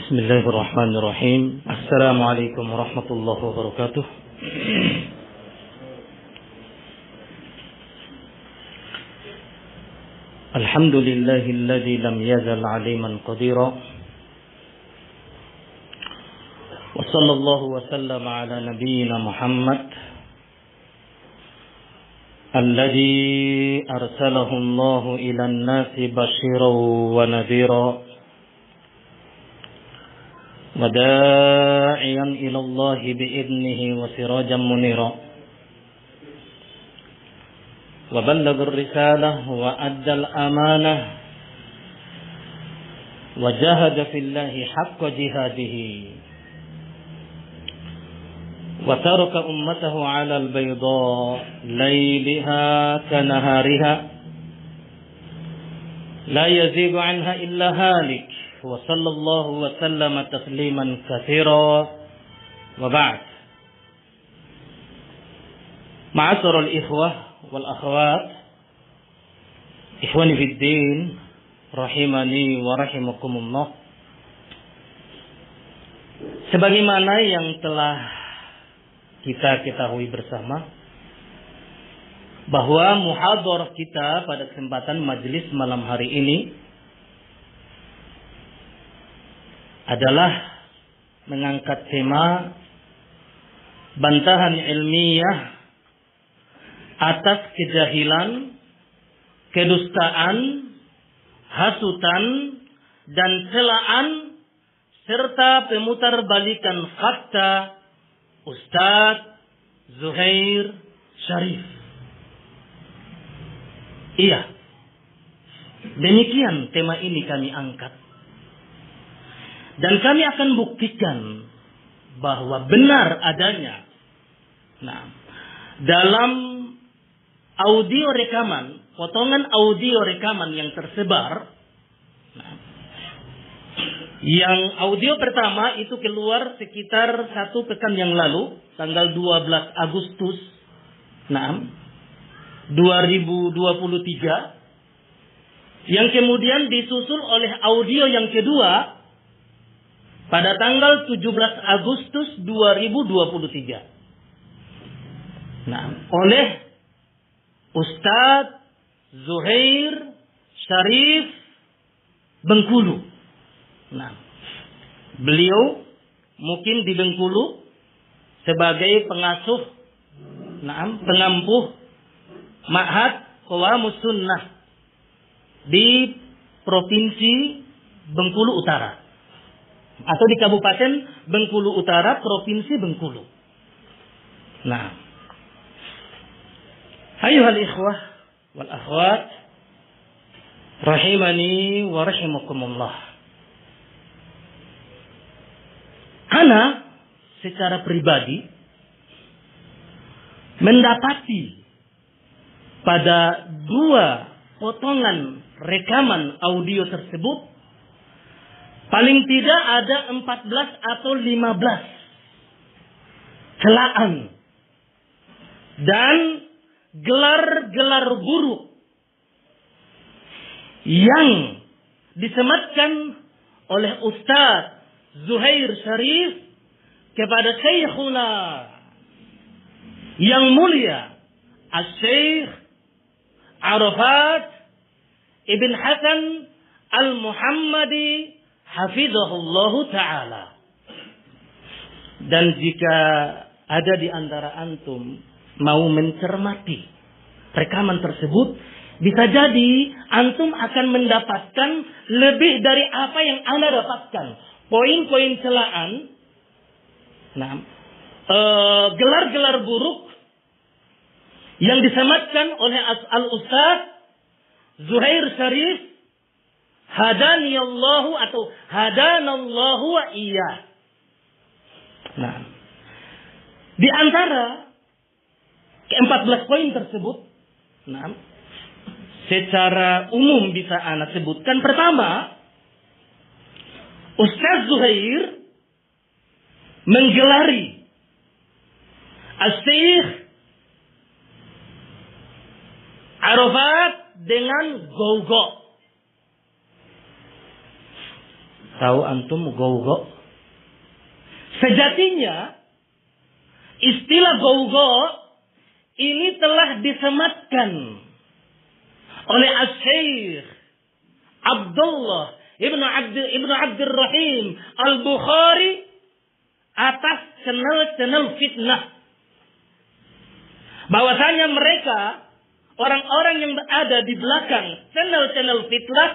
Bismillahirrahmanirrahim. Assalamualaikum warahmatullahi wabarakatuh. Alhamdulillahilladzi lam yazal aliman qadira. Wa sallallahu wa sallama ala nabiyyina Muhammad alladzi arsalahu Allahu ila an-nasi basyiran wa nadhira. وداعيا إلى الله بإذنه وسراجا منيرا وبلغ الرسالة وأدى الأمانة وجاهد في الله حق جهاده وترك أمته على البيضاء ليلها كنهارها لا يزيغ عنها إلا هالك وصلى الله وسلم تسليما كثيرا وبعد. معاشر الإخوة والأخوات إخواني في الدين rahimani wa rahimakumullah. Sebagaimana yang telah kita ketahui bersama bahwa muhadharah kita pada kesempatan majelis malam hari ini adalah mengangkat tema bantahan ilmiah atas kejahilan, kedustaan, hasutan, dan celaan serta pemutarbalikan fakta Ustadz Zuhair Syarif. Iya, demikian tema ini kami angkat. Dan kami akan buktikan bahwa benar adanya dalam audio rekaman, potongan audio rekaman yang tersebar, yang audio pertama itu keluar sekitar 1 pekan yang lalu, tanggal 12 Agustus 2023, yang kemudian disusul oleh audio yang kedua pada tanggal 17 Agustus 2023. Oleh Ustadz Zuhair Syarif Bengkulu. Beliau mungkin di Bengkulu sebagai pengasuh, pengampuh Ma'had Qawamus Sunnah di Provinsi Bengkulu Utara, atau di Kabupaten Bengkulu Utara, Provinsi Bengkulu. Ayyuhal ikhwah wal akhwat rahimani wa rahimakumullah. Ana secara pribadi mendapati pada 2 potongan rekaman audio tersebut paling tidak ada 14 atau 15 celaan dan gelar-gelar buruk yang disematkan oleh Ustadz Zuhair Syarif kepada Syekhuna yang mulia Al-Syekh Arafat Ibn Hasan Al-Muhammadi hafizahullahu ta'ala. Dan jika ada di antara antum mau mencermati rekaman tersebut, bisa jadi antum akan mendapatkan lebih dari apa yang Anda dapatkan. Poin-poin celaan, gelar-gelar buruk yang disematkan oleh Al-Ustadz Zuhair Syarif hadaniyallahu atau hadanallahu wa iyyah. Di antara ke-14 poin tersebut, secara umum bisa ana sebutkan. Pertama, Ustaz Zuhair menggelari Al-Syekh Arafat dengan gogo. Tahu antum gogo? Sejatinya istilah gogo ini telah disematkan oleh Asy-Syaikh Abdullah Ibnu Abdul Rahim Al-Bukhari atas channel-channel fitnah. Bahwasanya mereka orang-orang yang berada di belakang channel-channel fitnah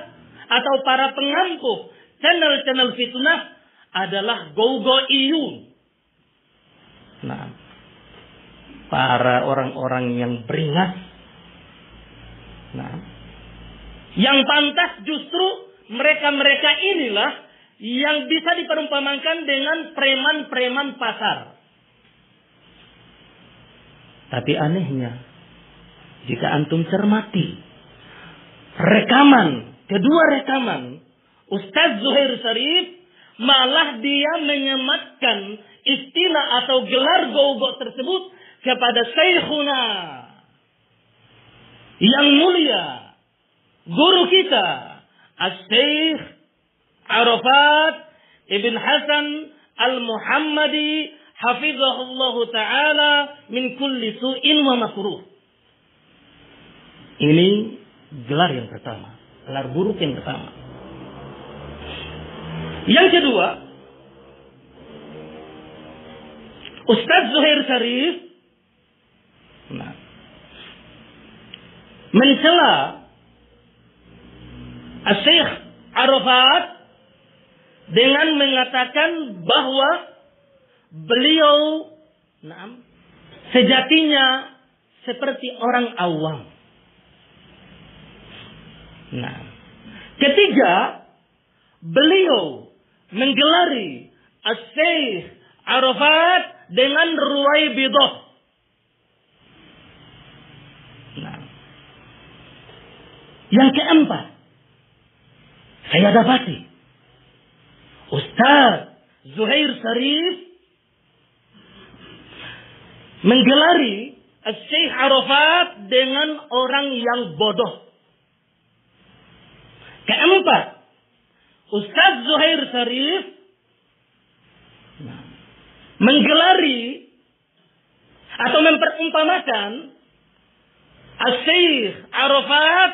atau para pengampuh channel-channel fitnah adalah gogoiyun. Nah, para orang-orang yang beringas. Nah, yang pantas justru mereka-mereka inilah yang bisa diperumpamakan dengan preman-preman pasar. Tapi anehnya, jika antum cermati kedua rekaman Ustaz Zuhair Syarif, malah dia menyematkan istilah atau gelar gogo tersebut kepada Syekhuna yang mulia, guru kita, Asy-Syaikh Arafat Ibn Hasan Al-Muhammadi hafizahullahu ta'ala min kulli su'in wa makruh. Ini gelar yang pertama, gelar buruk yang pertama. Yang kedua, Ustaz Zuhair Syarif mencela Asy-Syaikh Arafat dengan mengatakan bahwa beliau sejatinya seperti orang awam. Nah, ketiga, beliau menggelari Asy-Syaikh Arafat dengan Ruwaibidah. Nah, yang keempat, saya dapati Ustaz Zuhair Syarif menggelari Asy-Syaikh Arafat dengan orang yang bodoh. Keempat, Ustaz Zuhair Syarif menggelari atau memperumpamakan Asy-Syaikh Arafat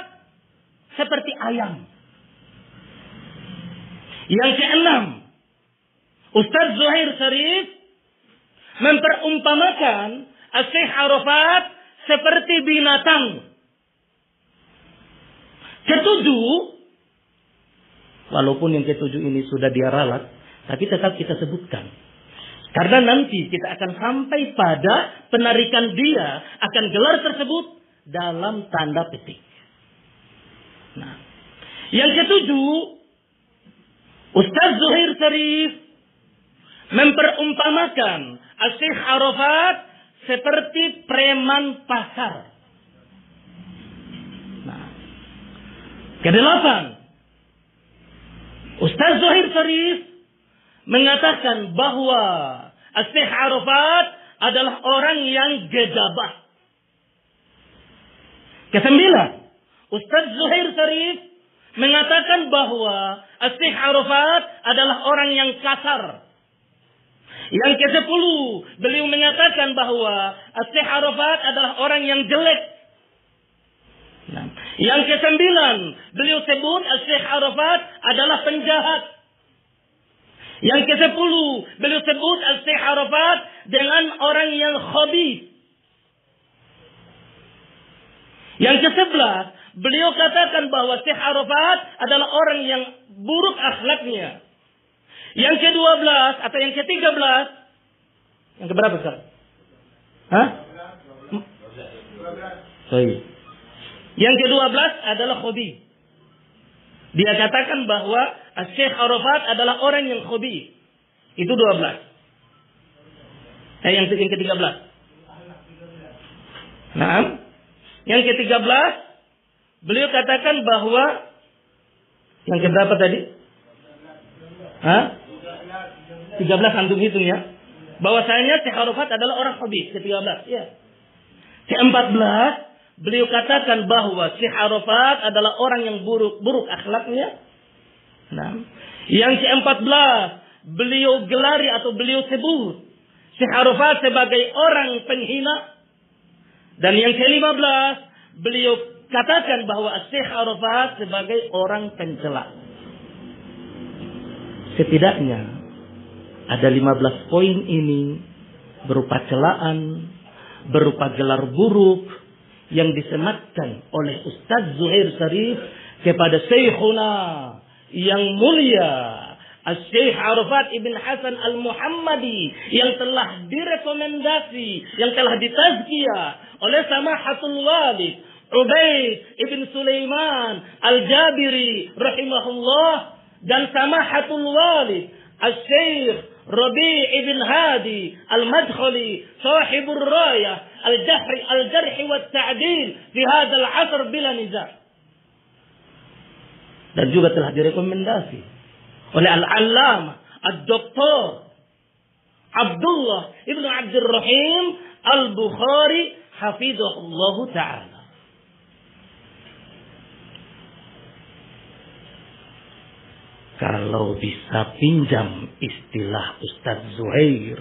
seperti ayam. Yang keenam, Ustaz Zuhair Syarif memperumpamakan Asy-Syaikh Arafat seperti binatang. Ketujuh, walaupun yang ketujuh ini sudah dia ralat, tapi tetap kita sebutkan. Karena nanti kita akan sampai pada penarikan dia akan gelar tersebut dalam tanda petik. Nah, yang ketujuh, Ustaz Zuhair Syarif memperumpamakan Asy-Syaikh Arafat seperti preman pasar. Nah, kedelapan, Ustaz Zuhair Syarif mengatakan bahwa Asy-Syaikh Arafat adalah orang yang gegabah. Kesembilan, Ustaz Zuhair Syarif mengatakan bahwa Asy-Syaikh Arafat adalah orang yang kasar. Yang ke-10, beliau mengatakan bahwa Asy-Syaikh Arafat adalah orang yang jelek. Nah, yang ke-9, beliau sebut Asy-Syaikh Arafat adalah penjahat. Yang ke-10, beliau sebut Asy-Syaikh Arafat dengan orang yang khabith. Yang ke-11, beliau katakan bahwa Syekh Arafat adalah orang yang buruk akhlaknya. Yang ke-12 atau yang ke-13, yang keberapa sekarang? Hah? Sorry. Yang ke-12 adalah khabith. Dia katakan bahwa Syekh Arafat adalah orang yang khabith. Itu 12. Yang ke-13. Nah, yang ke-13 beliau katakan bahwa yang keberapa tadi? Hah? 13 antum hitung ya. Bahwasanya Syekh Arafat adalah orang khabith, ke-13 ya. Ke-14 beliau katakan bahwa Syekh Arafat adalah orang yang buruk akhlaknya. Nah, Yang ke-14, beliau gelari atau beliau sebut Syekh Arafat sebagai orang penghina. Dan yang ke-15, beliau katakan bahwa Syekh Arafat sebagai orang pencela. Setidaknya ada 15 poin ini berupa celaan, berupa gelar buruk yang disematkan oleh Ustaz Zuhair Syarif kepada Syekhuna yang mulia Syekh Arafat Ibn Hasan Al-Muhammadi, yang telah direkomendasi, yang telah ditazkiyah oleh Samahatul Walid Ubaid Ibn Sulaiman Al-Jabiri rahimahullah, dan Samahatul Walid Syekh Rabi' Ibn Hadi Al-Madkhali Sahibur Rayah Al-Jarh wa Ta'dil fi hadzal 'asr bila niza'. Dan juga telah direkomendasi oleh Al-Allamah Ad-Doktor Abdullah Ibn Abdul Rahim Al-Bukhari hafizahullah ta'ala. Kalau bisa pinjam istilah Ustaz Zuhair,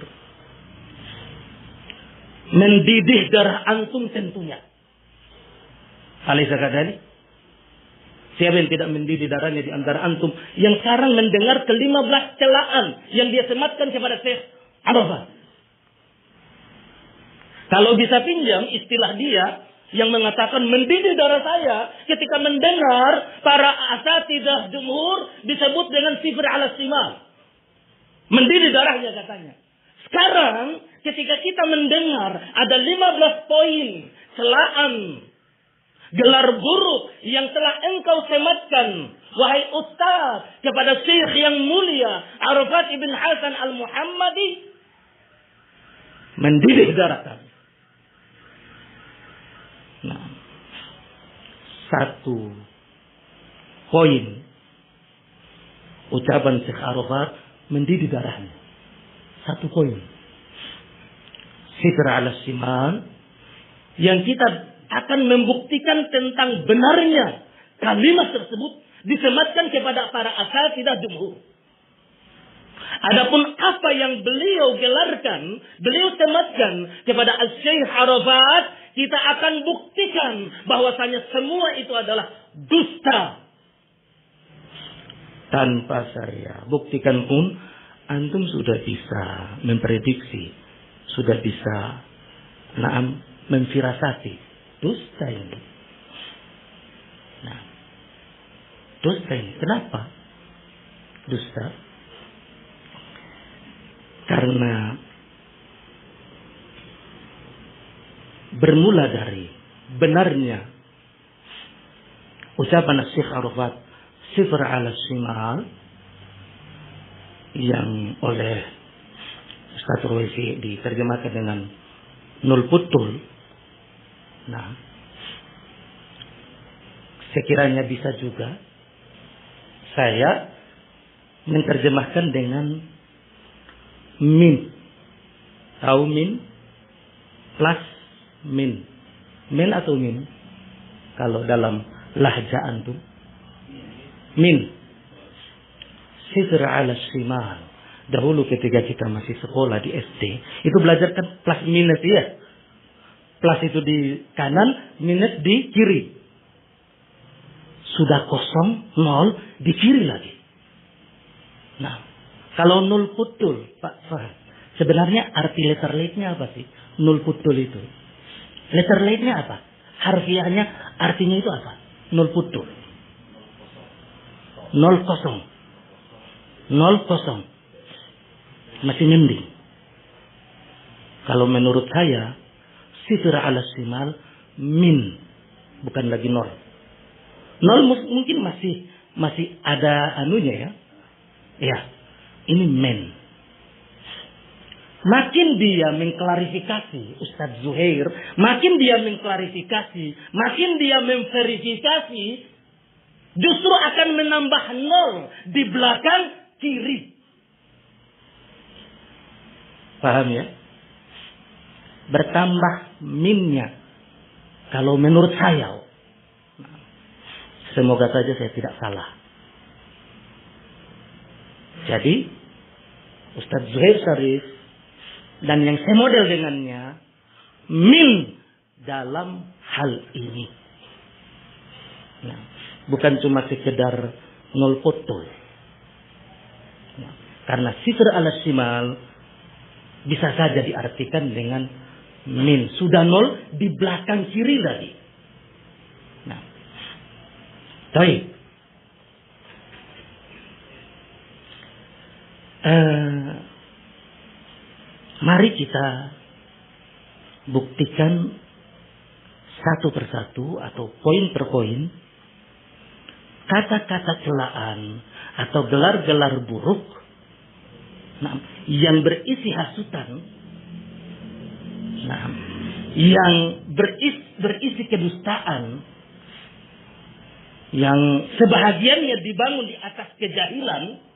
mendidih darah antum tentunya. Alaysa kadzalik? Siapa yang tidak mendidih darahnya di antara antum yang sekarang mendengar ke-15 celaan yang dia sematkan kepada Syekh Arafat? Kalau bisa pinjam istilah dia yang mengatakan mendidih darah saya ketika mendengar para asatidzah jumhur disebut dengan sifr ala simal. Mendidih darahnya katanya. Sekarang ketika kita mendengar ada 15 poin celaan, gelar buruk yang telah engkau sematkan, wahai Ustaz, kepada Syekh yang mulia Arafat Ibn Hasan Al-Muhammadi, mendidih darah kami. Nah, satu poin ucapan Syekh Arafat mendidih darahnya. Satu poin. Sitra ala siman yang kita akan membuktikan tentang benarnya kalimat tersebut disematkan kepada para asatidzah jumhur. Adapun apa yang beliau gelarkan, beliau sematkan kepada Syekh Arafat, kita akan buktikan bahwasanya semua itu adalah dusta. Tanpa saya buktikan pun, antum sudah bisa memprediksi, sudah bisa memfirasati dusta ini. Nah, dusta ini kenapa dusta? Karena bermula dari benarnya ucapan Syekh Arafat sifr ala simal yang oleh Ustaz Ruwaisi diterjemahkan dengan nul putul. Nah, sekiranya bisa juga saya menerjemahkan dengan min. Tahu min plus min. Min atau min? Kalau dalam lahja antum. Min. Sifr ala simal. Dahulu ketika kita masih sekolah di SD, itu belajar kan plus minus ya. Plus itu di kanan, minus di kiri. Sudah kosong, nol, di kiri lagi. Nah, kalau nul putul, Pak Fahad, sebenarnya arti letter late-nya apa sih? Nul putul itu. Letter late-nya apa? Harfiahnya, artinya itu apa? Nul putul. Nol kosong. Nol kosong. Masih mending. Kalau menurut saya, sifr ala simal min, bukan lagi nol. Nol mungkin masih ada anunya ya. Ya, ini men. Makin dia mengklarifikasi Ustaz Zuhair, makin dia mengklarifikasi, makin dia memverifikasi, justru akan menambah nol di belakang kiri. Paham ya? Bertambah minnya. Kalau menurut saya, semoga saja saya tidak salah. Jadi Ustadz Zuhair Syarif dan yang semodel dengannya min dalam hal ini. Nah, bukan cuma sekedar nol foto. Nah, karena sifr ala shimal bisa saja diartikan dengan min. Sudah nol di belakang kiri tadi. Nah, baik. Mari kita buktikan satu persatu atau poin per poin kata-kata celaan atau gelar-gelar buruk yang berisi hasutan, yang berisi kedustaan, yang sebahagiannya dibangun di atas kejahilan.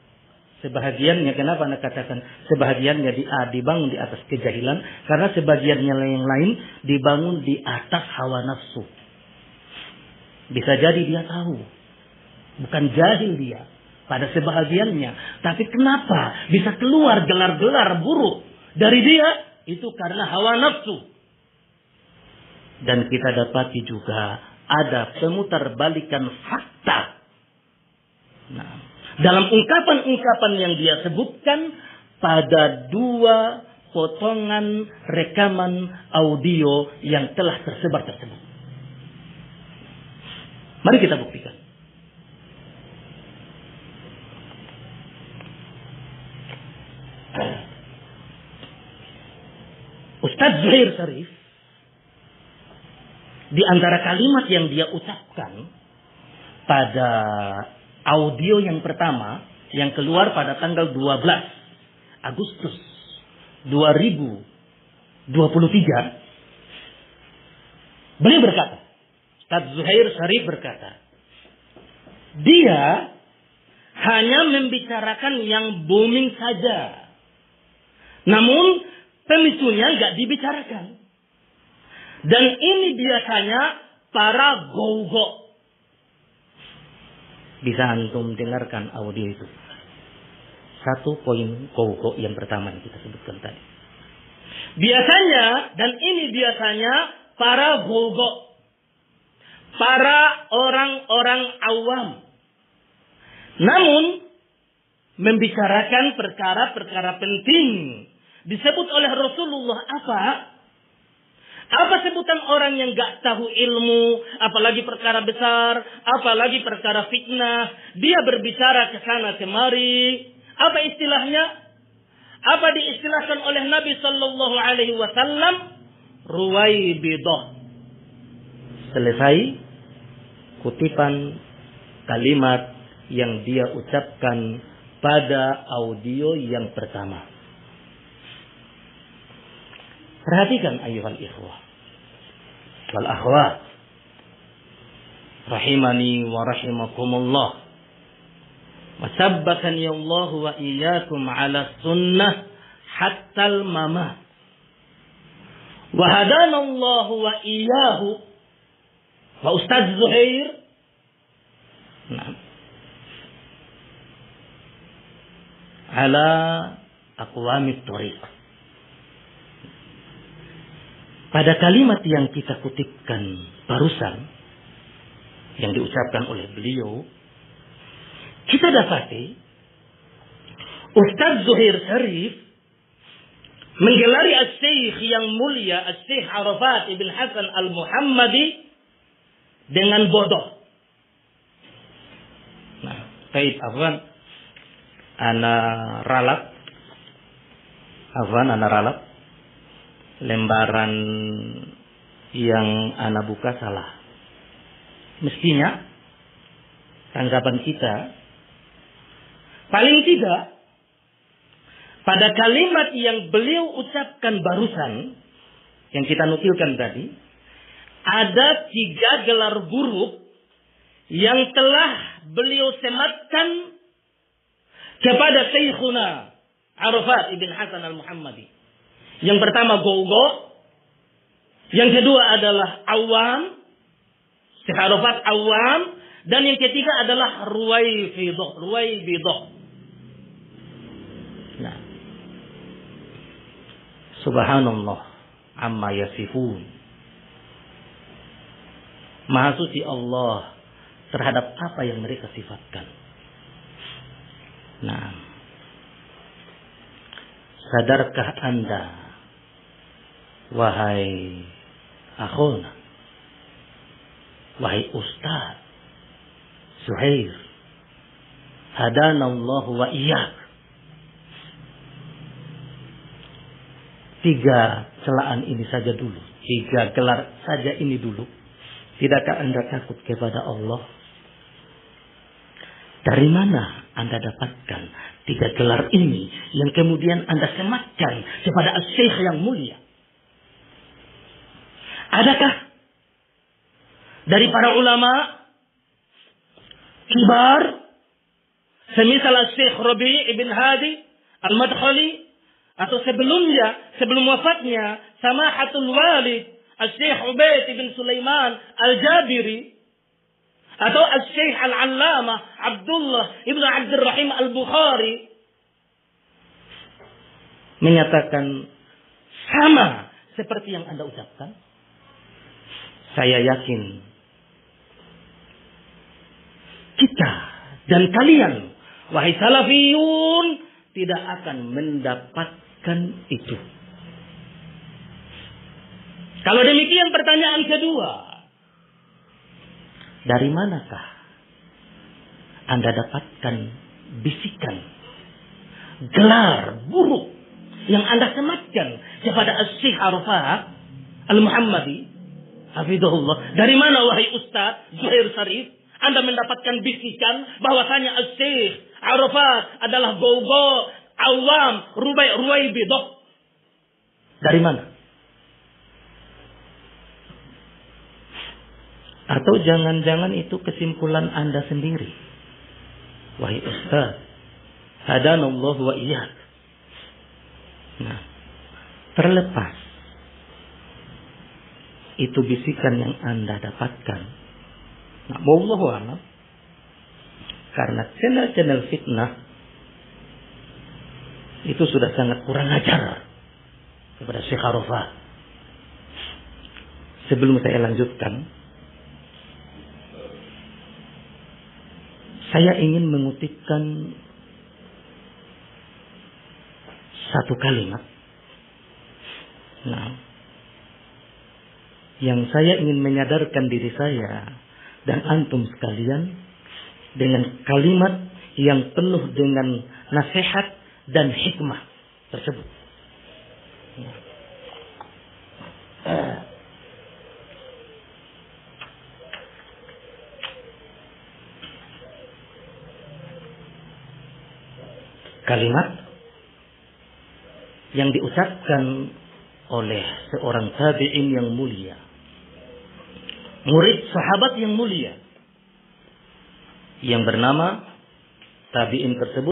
Sebahagiannya, kenapa Anda katakan sebahagiannya dibangun di atas kejahilan? Karena sebagiannya yang lain dibangun di atas hawa nafsu. Bisa jadi dia tahu, bukan jahil dia pada sebahagiannya. Tapi kenapa bisa keluar gelar-gelar buruk dari dia? Itu karena hawa nafsu. Dan kita dapati juga ada pemutarbalikan fakta. Nah, dalam ungkapan-ungkapan yang dia sebutkan pada 2 potongan rekaman audio yang telah tersebar tersebut. Mari kita buktikan. Ustadz Zuhair Syarif, di antara kalimat yang dia ucapkan pada audio yang pertama yang keluar pada tanggal 12 Agustus 2023, beliau berkata, Ustadz Zuhair Syarif berkata, dia hanya membicarakan yang booming saja, namun pemicunya nggak dibicarakan. Dan ini biasanya para go-go. Bisa antum dengarkan audio itu. 1 poin go-go yang pertama yang kita sebutkan tadi. Biasanya, dan ini biasanya para go-go, para orang-orang awam, namun membicarakan perkara-perkara penting. Disebut oleh Rasulullah apa? Apa sebutan orang yang gak tahu ilmu, apalagi perkara besar, apalagi perkara fitnah. Dia berbicara ke sana kemari. Apa istilahnya? Apa diistilahkan oleh Nabi Sallallahu Alaihi Wasallam? Ruwaibidah. Selesai kutipan kalimat yang dia ucapkan pada audio yang pertama. Perhatikan ayuhal ikhwah wal akhwat rahimani wa rahimakumullah, wa sabbakani Allah wa iyyakum ala sunnah hatta al mamat, wa hadana Allah wa iyyahu wa Ustadz Zuhair ala aqwamit thariq. Pada kalimat yang kita kutipkan barusan, yang diucapkan oleh beliau, kita dapati Ustadz Zuhair Syarif menggelari as-syekh yang mulia, as-syekh Arafat ibn Hasan al-Muhammadi dengan bodoh. Nah, baik, afwan, ana ralat lembaran yang ana buka salah. Mestinya tanggapan kita paling tidak pada kalimat yang beliau ucapkan barusan yang kita nukilkan tadi, ada 3 gelar buruk yang telah beliau sematkan kepada Syekhuna Arafat ibn Hasan al-Muhammadi. Yang pertama go-go, yang kedua adalah awam, Syekh Arafat awam, dan yang ketiga adalah ruwaibidah. Nah, subhanallah amma yasifun. Maha suci Allah terhadap apa yang mereka sifatkan. Nah, sadarkah Anda, wahai akhuna, wahai Ustaz Zuhair, hadanallahu wa iyyak, 3 celaan ini saja dulu, 3 gelar saja ini dulu. Tidakkah Anda takut kepada Allah? Dari mana Anda dapatkan 3 gelar ini yang kemudian Anda sematkan kepada Asy-Syaikh yang mulia? Adakah dari para ulama kibar semisal Asy-Syaikh Rabi' ibn Hadi Al-Madkhali, atau sebelumnya, sebelum wafatnya Samahatul Walid Asy-Syaikh Ubaid bin Sulaiman Al-Jabiri, atau Asy-Syaikh Al-Allamah Abdullah ibn Abdurrahim Al-Bukhari, menyatakan sama seperti yang Anda ucapkan? Saya yakin kita dan kalian, wahai salafiyun, tidak akan mendapatkan itu. Kalau demikian, pertanyaan kedua, dari manakah Anda dapatkan bisikan, gelar buruk yang Anda sematkan kepada Asy-Syaikh Arafat Al-Muhammadi hafizahullah? Dari mana, wahai Ustaz Zuhair Sarif, Anda mendapatkan bisikan bahwasanya Asy-Syaikh Arafat adalah gogo, awam, ruwaibidah? Dari mana? Atau jangan-jangan itu kesimpulan Anda sendiri, wahai Ustaz, hadanallahu wa iyyak. Nah, terlepas itu bisikan yang Anda dapatkan, nah, wallahu a'lam, karena channel-channel fitnah itu sudah sangat kurang ajar kepada Syekh Arafat. Sebelum saya lanjutkan, saya ingin mengutipkan satu kalimat, nah, yang saya ingin menyadarkan diri saya dan antum sekalian dengan kalimat yang penuh dengan nasihat dan hikmah tersebut. Kalimat yang diucapkan oleh seorang tabi'in yang mulia, murid sahabat yang mulia, yang bernama tabi'in tersebut.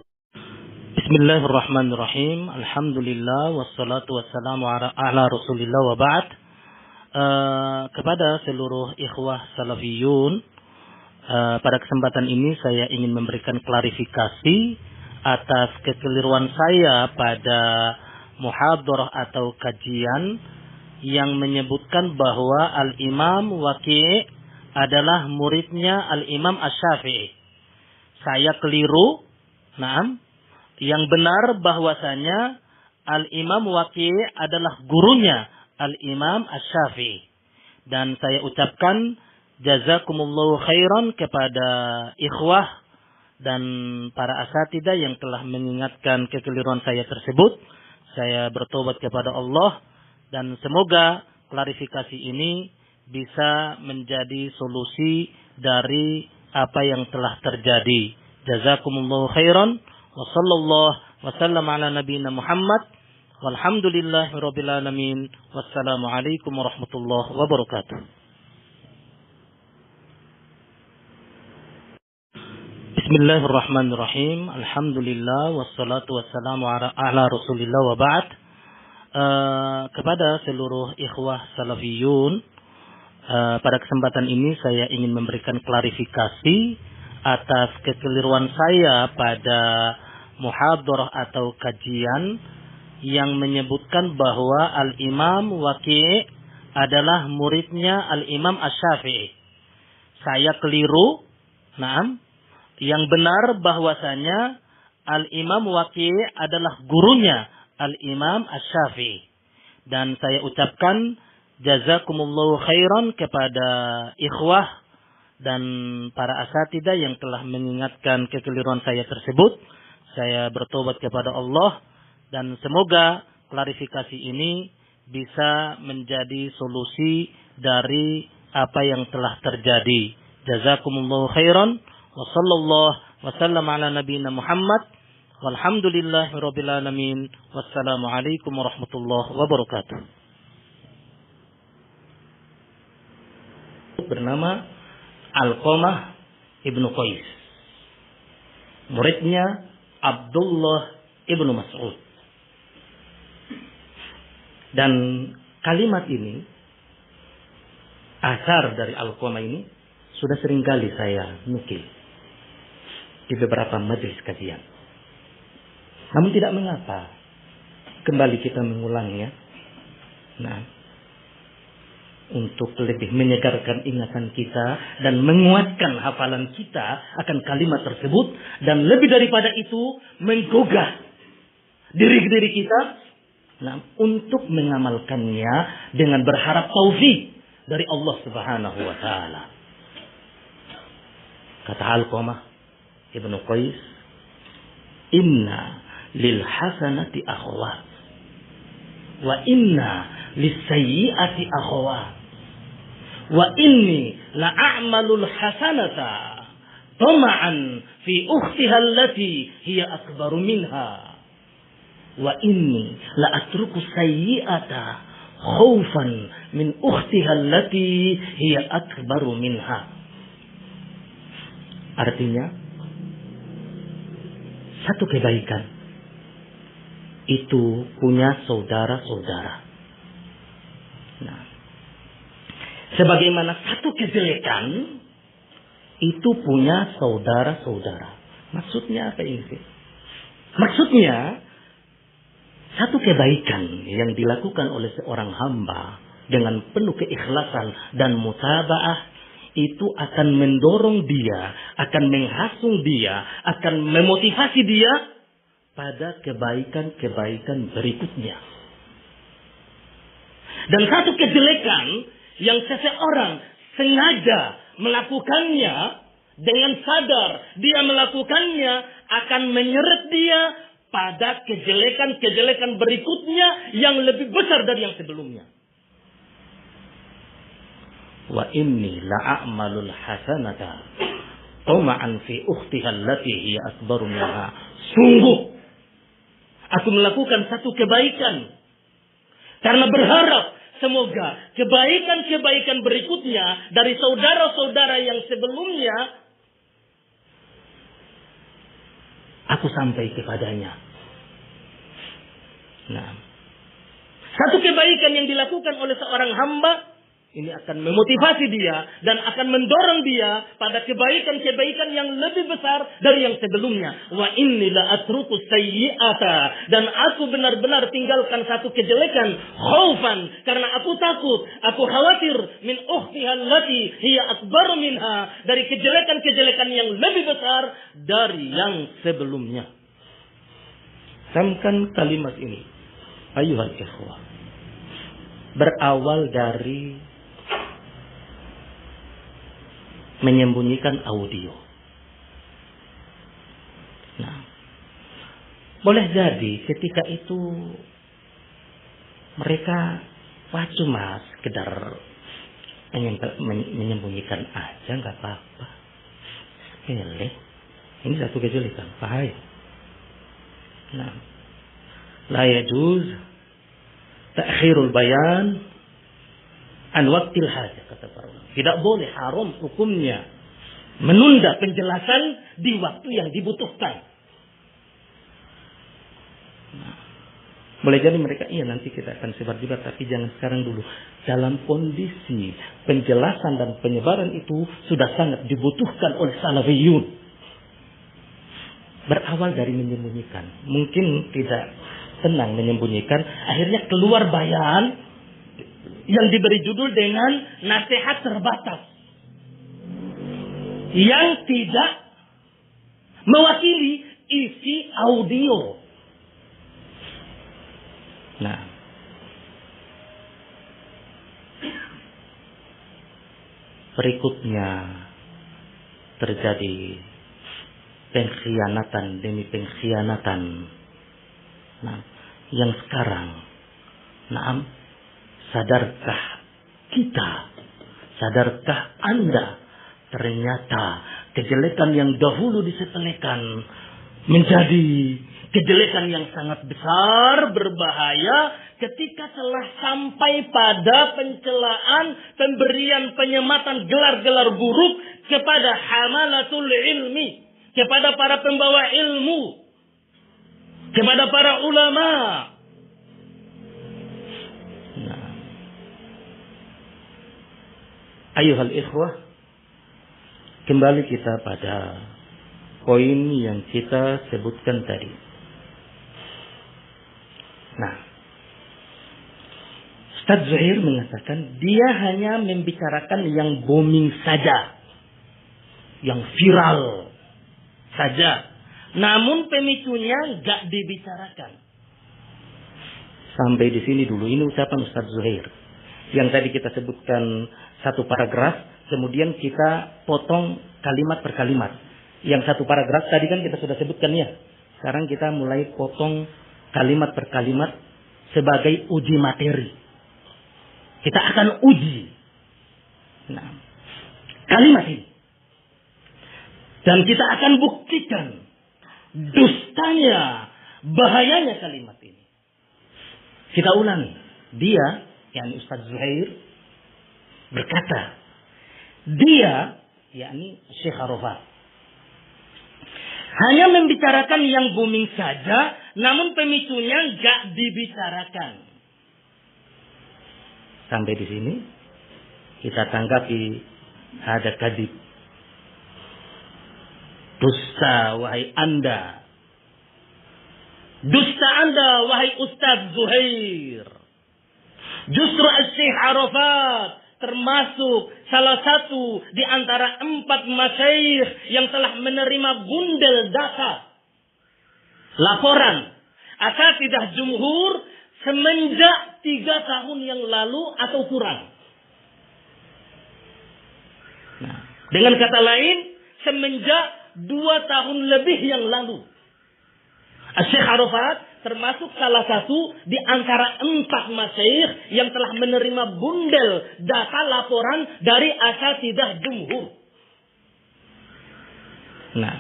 Bismillahirrahmanirrahim. Alhamdulillah wassalatu wassalamu ala Rasulillah wa ba'd. Kepada seluruh ikhwah salafiyun, pada kesempatan ini saya ingin memberikan klarifikasi atas kekeliruan saya pada muhadarah atau kajian yang menyebutkan bahwa Al-Imam Waqi' adalah muridnya Al-Imam Asy-Syafi'i. Saya keliru. Naam. Yang benar bahwasanya Al-Imam Waqi' adalah gurunya Al-Imam Asy-Syafi'i. Dan saya ucapkan jazakumullahu khairan kepada ikhwah dan para asatidah yang telah mengingatkan kekeliruan saya tersebut. Saya bertobat kepada Allah dan semoga klarifikasi ini bisa menjadi solusi dari apa yang telah terjadi. Jazakumullahu khairan wa sallallahu wa sallam ala nabiyina Muhammad walhamdulillahirabbil alamin. Wassalamualaikum warahmatullahi wabarakatuh. Bismillahirrahmanirrahim. Alhamdulillah wassalatu wassalamu ala Rasulillah wa ba'd. Kepada seluruh ikhwah salafiyun, pada kesempatan ini saya ingin memberikan klarifikasi atas kekeliruan saya pada muhadarah atau kajian yang menyebutkan bahwa Al-Imam Waqi' adalah muridnya Al-Imam Asy-Syafi'i. Saya keliru. Naam. Yang benar bahwasanya Al-Imam Waqi' adalah gurunya Al-Imam Asy-Syafi'i. Dan saya ucapkan jazakumullahu khairan kepada ikhwah dan para asatidzah yang telah mengingatkan kekeliruan saya tersebut. Saya bertobat kepada Allah dan semoga klarifikasi ini bisa menjadi solusi dari apa yang telah terjadi. Jazakumullahu khairan wa sallallahu wa sallam ala nabiyina Muhammad walhamdulillahirabbil alamin. Wassalamualaikum warahmatullahi wabarakatuh. Bernama Alqamah ibnu Qais, muridnya Abdullah ibnu Mas'ud. Dan kalimat ini, asar dari Alqamah ini, sudah seringkali saya nukil di beberapa majelis kajian. Namun tidak mengapa, kembali kita mengulangnya. Nah, untuk lebih menyegarkan ingatan kita dan menguatkan hafalan kita akan kalimat tersebut, dan lebih daripada itu menggugah diri kita untuk mengamalkannya dengan berharap taufik dari Allah Subhanahu wa taala. Kata Alqamah ibnu Qais, "Inna lil hasanati akhwat wa inna lis sayyiati akhwat. Wa inni la'amalul hasanata tama'an fi ukhtiha allati hiya akbaru minha. Wa inni la'atruku sayyi'ata khaufan min ukhtiha allati hiya akbaru minha." Artinya, satu kebaikan itu punya saudara-saudara. Nah, sebagaimana satu kejelekan itu punya saudara-saudara. Maksudnya apa ini sih? Maksudnya, satu kebaikan yang dilakukan oleh seorang hamba dengan penuh keikhlasan dan mutaba'ah itu akan mendorong dia, akan menghasung dia, akan memotivasi dia pada kebaikan-kebaikan berikutnya. Dan satu kejelekan yang seseorang sengaja melakukannya dengan sadar dia melakukannya akan menyeret dia pada kejelekan-kejelekan berikutnya yang lebih besar dari yang sebelumnya. Wa inni la'amalul hasanata tama'an fi ukhtiha allati hiya akbaru minha. Sungguh aku melakukan satu kebaikan karena berharap semoga kebaikan-kebaikan berikutnya dari saudara-saudara yang sebelumnya aku sampai kepadanya. Nah, satu kebaikan yang dilakukan oleh seorang hamba ini akan memotivasi dia dan akan mendorong dia pada kebaikan-kebaikan yang lebih besar dari yang sebelumnya. Wa inni la atruku sayyi'ata, dan aku benar-benar tinggalkan satu kejelekan khaufan, karena aku takut, aku khawatir min ukhtiha allati hiya akbar minha, dari kejelekan-kejelekan yang lebih besar dari yang sebelumnya. Camkan kalimat ini, ayuhal ikhwah, berawal dari menyembunyikan audio. Nah, boleh jadi ketika itu mereka cuma sekedar menyembunyikan aja, nggak apa-apa. Sepele. Ini satu kejelekan, bahaya. Nah, la yajuz ta'khirul bayan an waqtil hajah, kata para ulama. Tidak boleh, haram hukumnya menunda penjelasan di waktu yang dibutuhkan. Nah, boleh jadi mereka, iya nanti kita akan sebar juga, tapi jangan sekarang dulu. Dalam kondisi penjelasan dan penyebaran itu sudah sangat dibutuhkan oleh salafiyun. berawal dari menyembunyikan. Mungkin tidak tenang menyembunyikan. Akhirnya keluar bayan yang diberi judul dengan nasihat terbatas. Yang tidak mewakili isi audio. Nah, berikutnya terjadi pengkhianatan demi pengkhianatan. Nah, yang sekarang, sadarkah kita, sadarkah Anda, ternyata kejelekan yang dahulu disepelekan menjadi kejelekan yang sangat besar, berbahaya ketika telah sampai pada pencelaan, pemberian penyematan gelar-gelar buruk kepada hamalatul ilmi, kepada para pembawa ilmu, kepada para ulama. Nah, ayuhal ikhwah, kembali kita pada poin yang kita sebutkan tadi. Nah, Ustaz Zuhair mengatakan dia hanya membicarakan yang booming saja, yang viral saja. Namun pemicunya gak dibicarakan. Sampai di sini dulu. Ini ucapan Ustaz Zuhair. Yang tadi kita sebutkan satu paragraf, kemudian kita potong kalimat per kalimat. Yang satu paragraf tadi kan kita sudah sebutkan ya. Sekarang kita mulai potong kalimat per kalimat sebagai uji materi. Kita akan uji. Nah, kalimat ini. Dan kita akan buktikan dustanya, bahayanya kalimat ini. Kita ulangi. Dia, yakni Ustaz Zuhair, berkata, dia, yakni Syekh Arafat, hanya membicarakan yang booming saja, namun pemicunya gak dibicarakan. Sampai di sini kita tanggapi ada kadib. Dusta wahai Anda. Dusta Anda wahai Ustaz Zuhair. Justru Syekh Arafat termasuk salah satu di antara 4 masyayikh yang telah menerima bundel data laporan asatidzah jumhur semenjak 3 tahun yang lalu atau kurang. Nah, dengan kata lain, semenjak 2 tahun lebih yang lalu. Syekh Arafat termasuk salah satu di antara 4 masyayikh yang telah menerima bundel data laporan dari asatidzah jumhur. Nah,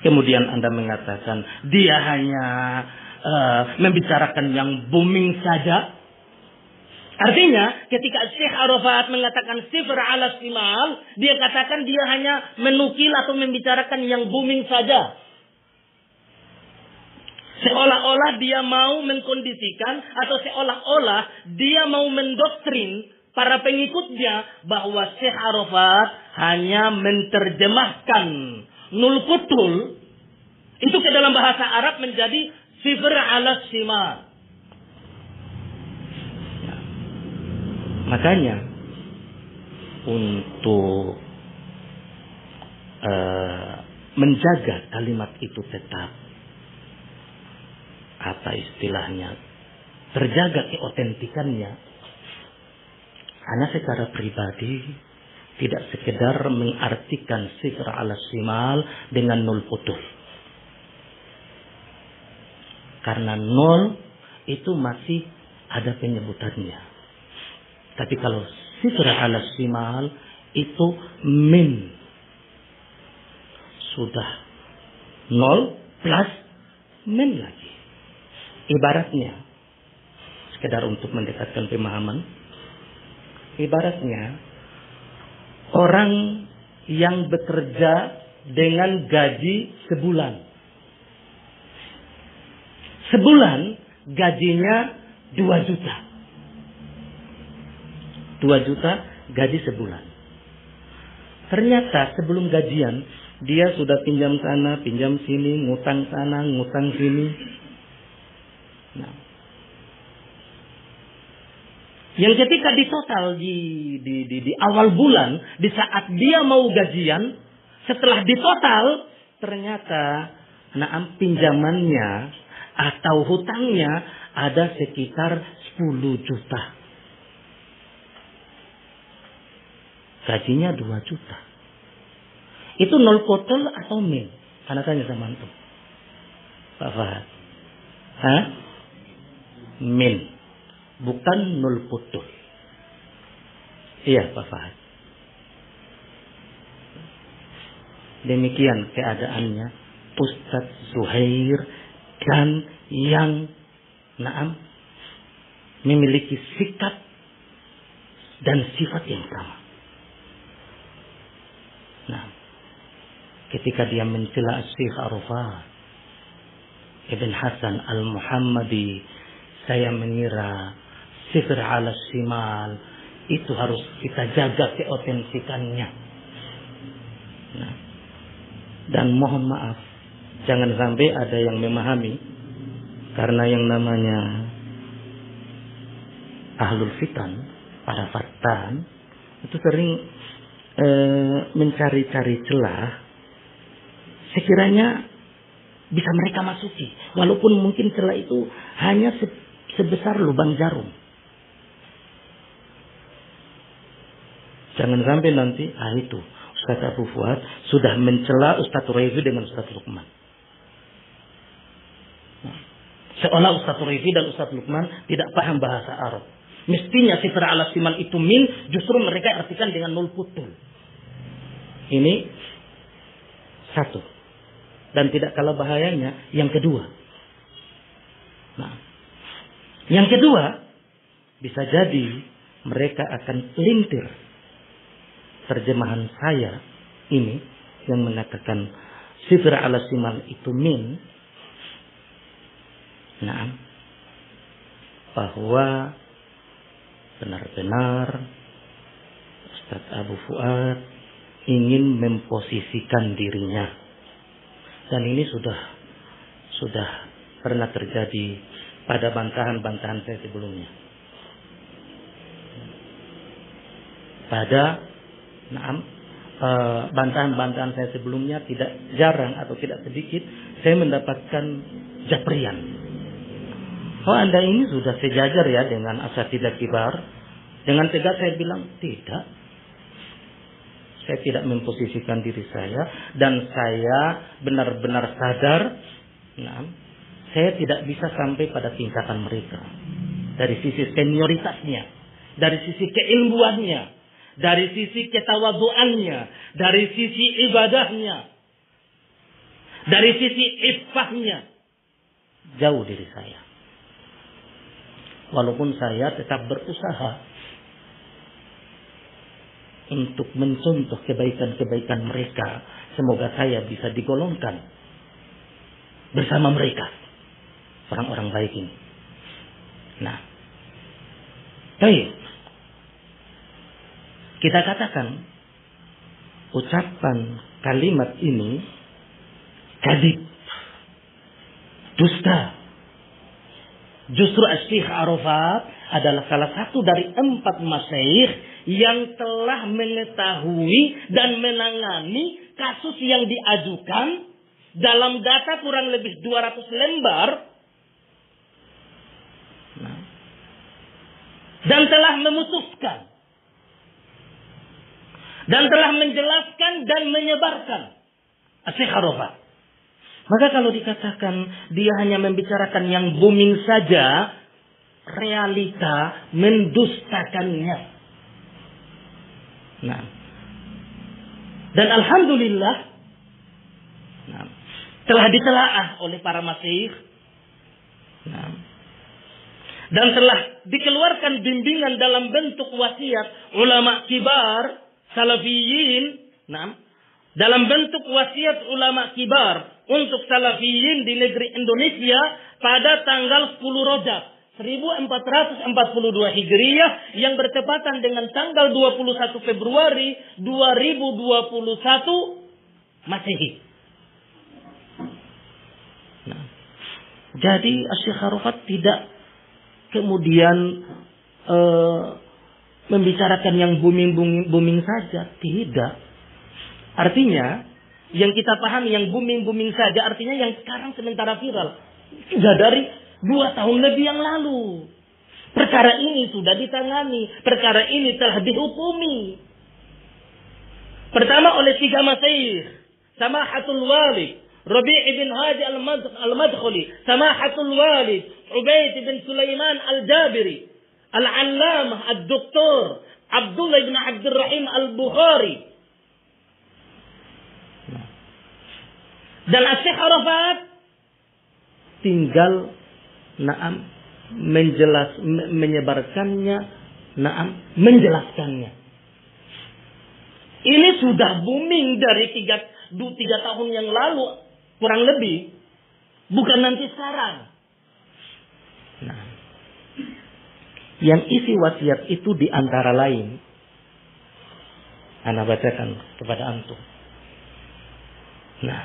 kemudian Anda mengatakan dia hanya membicarakan yang booming saja. Artinya ketika Syekh Arafat mengatakan sifr ala simal, dia katakan dia hanya menukil atau membicarakan yang booming saja. Seolah-olah dia mau mengkondisikan atau seolah-olah dia mau mendoktrin para pengikutnya bahwa Syekh Arafat hanya menerjemahkan nul kutul itu ke dalam bahasa Arab menjadi sifr ala simal. Makanya untuk menjaga kalimat itu tetap terjaga keotentikannya, Ana secara pribadi tidak sekedar mengartikan sifr ala simal dengan nol putus. Karena nol itu masih ada penyebutannya. Tapi kalau sifr ala simal itu min. Sudah nol plus min lagi. Ibaratnya, sekedar untuk mendekatkan pemahaman, ibaratnya orang yang bekerja dengan gaji sebulan. Sebulan gajinya 2 juta. 2 juta gaji sebulan. Ternyata sebelum gajian Dia sudah pinjam sana, pinjam sini, ngutang sana, ngutang sini. Nah, yang ketika di total di awal bulan, di saat dia mau gajian, setelah di total ternyata pinjamannya atau hutangnya ada sekitar 10 juta. Gajinya 2 juta. Itu nol potol atau min? Karena tanya sama antum. Pak Fahad. Hah? Min. Bukan nol potol. Iya Pak Fahad. Demikian keadaannya Ustadz Zuhair dan yang memiliki sikap dan sifat yang sama. Nah, ketika dia mencela Syekh Arafat Ibn Hasan Al-Muhammadi, saya mengira Sifr ala Shimal itu harus kita jaga keotentikannya. Nah, dan mohon maaf, jangan sampai ada yang memahami karena yang namanya ahlul fitan, para fatan itu sering mencari-cari celah. Sekiranya bisa mereka masuki, walaupun mungkin celah itu hanya sebesar lubang jarum. Jangan sampai nanti itu Ustaz Abu Fuad sudah mencela Ustaz Raifi dengan Ustaz Lukman. Seolah Ustaz Raifi dan Ustaz Lukman tidak paham bahasa Arab. Mestinya sifar ala simal itu min, justru mereka artikan dengan nol putul. Ini satu. Dan tidak kalah bahayanya yang kedua. Nah, yang kedua bisa jadi mereka akan lintir terjemahan saya ini yang mengatakan sifar ala simal itu min. Nah, bahwa benar-benar Ustaz Abu Fuad ingin memposisikan dirinya, dan ini sudah pernah terjadi pada bantahan-bantahan saya sebelumnya. Pada bantahan-bantahan saya sebelumnya tidak jarang atau tidak sedikit saya mendapatkan japrian. Oh, Anda ini sudah sejajar ya dengan asatidzah kibar. Dengan tegas saya bilang tidak. Saya tidak memposisikan diri saya dan saya benar-benar sadar, saya tidak bisa sampai pada tingkatan mereka. Dari sisi senioritasnya, dari sisi keilmuannya, dari sisi ketawaduannya, dari sisi ibadahnya, dari sisi iffahnya, jauh diri saya. Walaupun saya tetap berusaha untuk mencontoh kebaikan-kebaikan mereka. Semoga saya bisa digolongkan bersama mereka, orang-orang baik ini. Nah, baik. Kita katakan ucapan kalimat ini kadhib, dusta. Justru Syekh Arafat adalah salah satu dari 4 masyayikh yang telah mengetahui dan menangani kasus yang diajukan dalam data kurang lebih 200 lembar. Dan telah memutuskan. Dan telah menjelaskan dan menyebarkan Syekh Arafat. Maka kalau dikatakan dia hanya membicarakan yang booming saja, realita mendustakannya. Nah, dan alhamdulillah, telah ditelaah oleh para masyayikh, dan telah dikeluarkan bimbingan dalam bentuk wasiat ulama kibar salafiyin, dalam bentuk wasiat ulama kibar untuk salafiyin di negeri Indonesia pada tanggal 10 Rajab 1442 Hijriah yang bertepatan dengan tanggal 21 Februari 2021 Masehi. Nah, jadi Syekh Arafat tidak kemudian membicarakan yang booming saja. Tidak. Artinya, yang kita pahami yang booming saja, artinya yang sekarang sementara viral. Sudah dari 2 tahun lebih yang lalu. Perkara ini sudah ditangani. Perkara ini telah dihukumi. Pertama oleh 3 masyayikh. Samahatul Walid Rabi' bin Hadi al-Madkhali, Samahatul Walid Ubaid bin Sulaiman al-Jabiri, Al-Allamah Ad-Doktor Abdullah bin Abdurrahim al-Bukhari. Dan Syekh Arafat tinggal menyebarkannya, menjelaskannya. Ini sudah booming dari 3 tahun yang lalu, kurang lebih. Bukan nanti sekarang. Nah, yang isi wasiat itu di antara lain, ana bacakan kepada antum. Nah,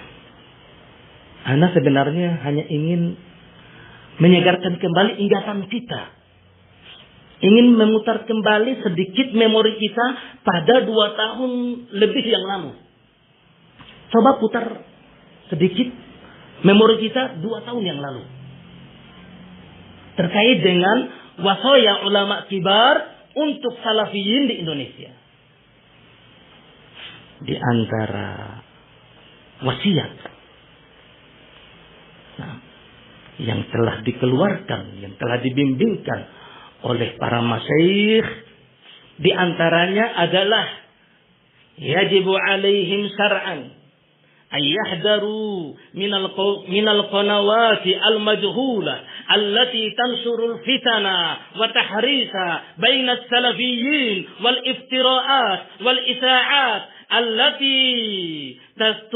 ana sebenarnya hanya ingin menyegarkan kembali ingatan kita. Ingin memutar kembali sedikit memori kita pada 2 tahun lebih yang lalu. Coba putar sedikit memori kita 2 tahun yang lalu. Terkait dengan wasaya ulama kibar untuk salafiyin di Indonesia. Di antara wasiat yang telah dikeluarkan, yang telah dibimbingkan oleh para masyayikh, di antaranya adalah yajibu alaihim syar'an ayyahdaru minal qanawati al-majhulah allati tansurul fitana wa tahrisa baina as-salafiyyin wal iftira'at wal isa'at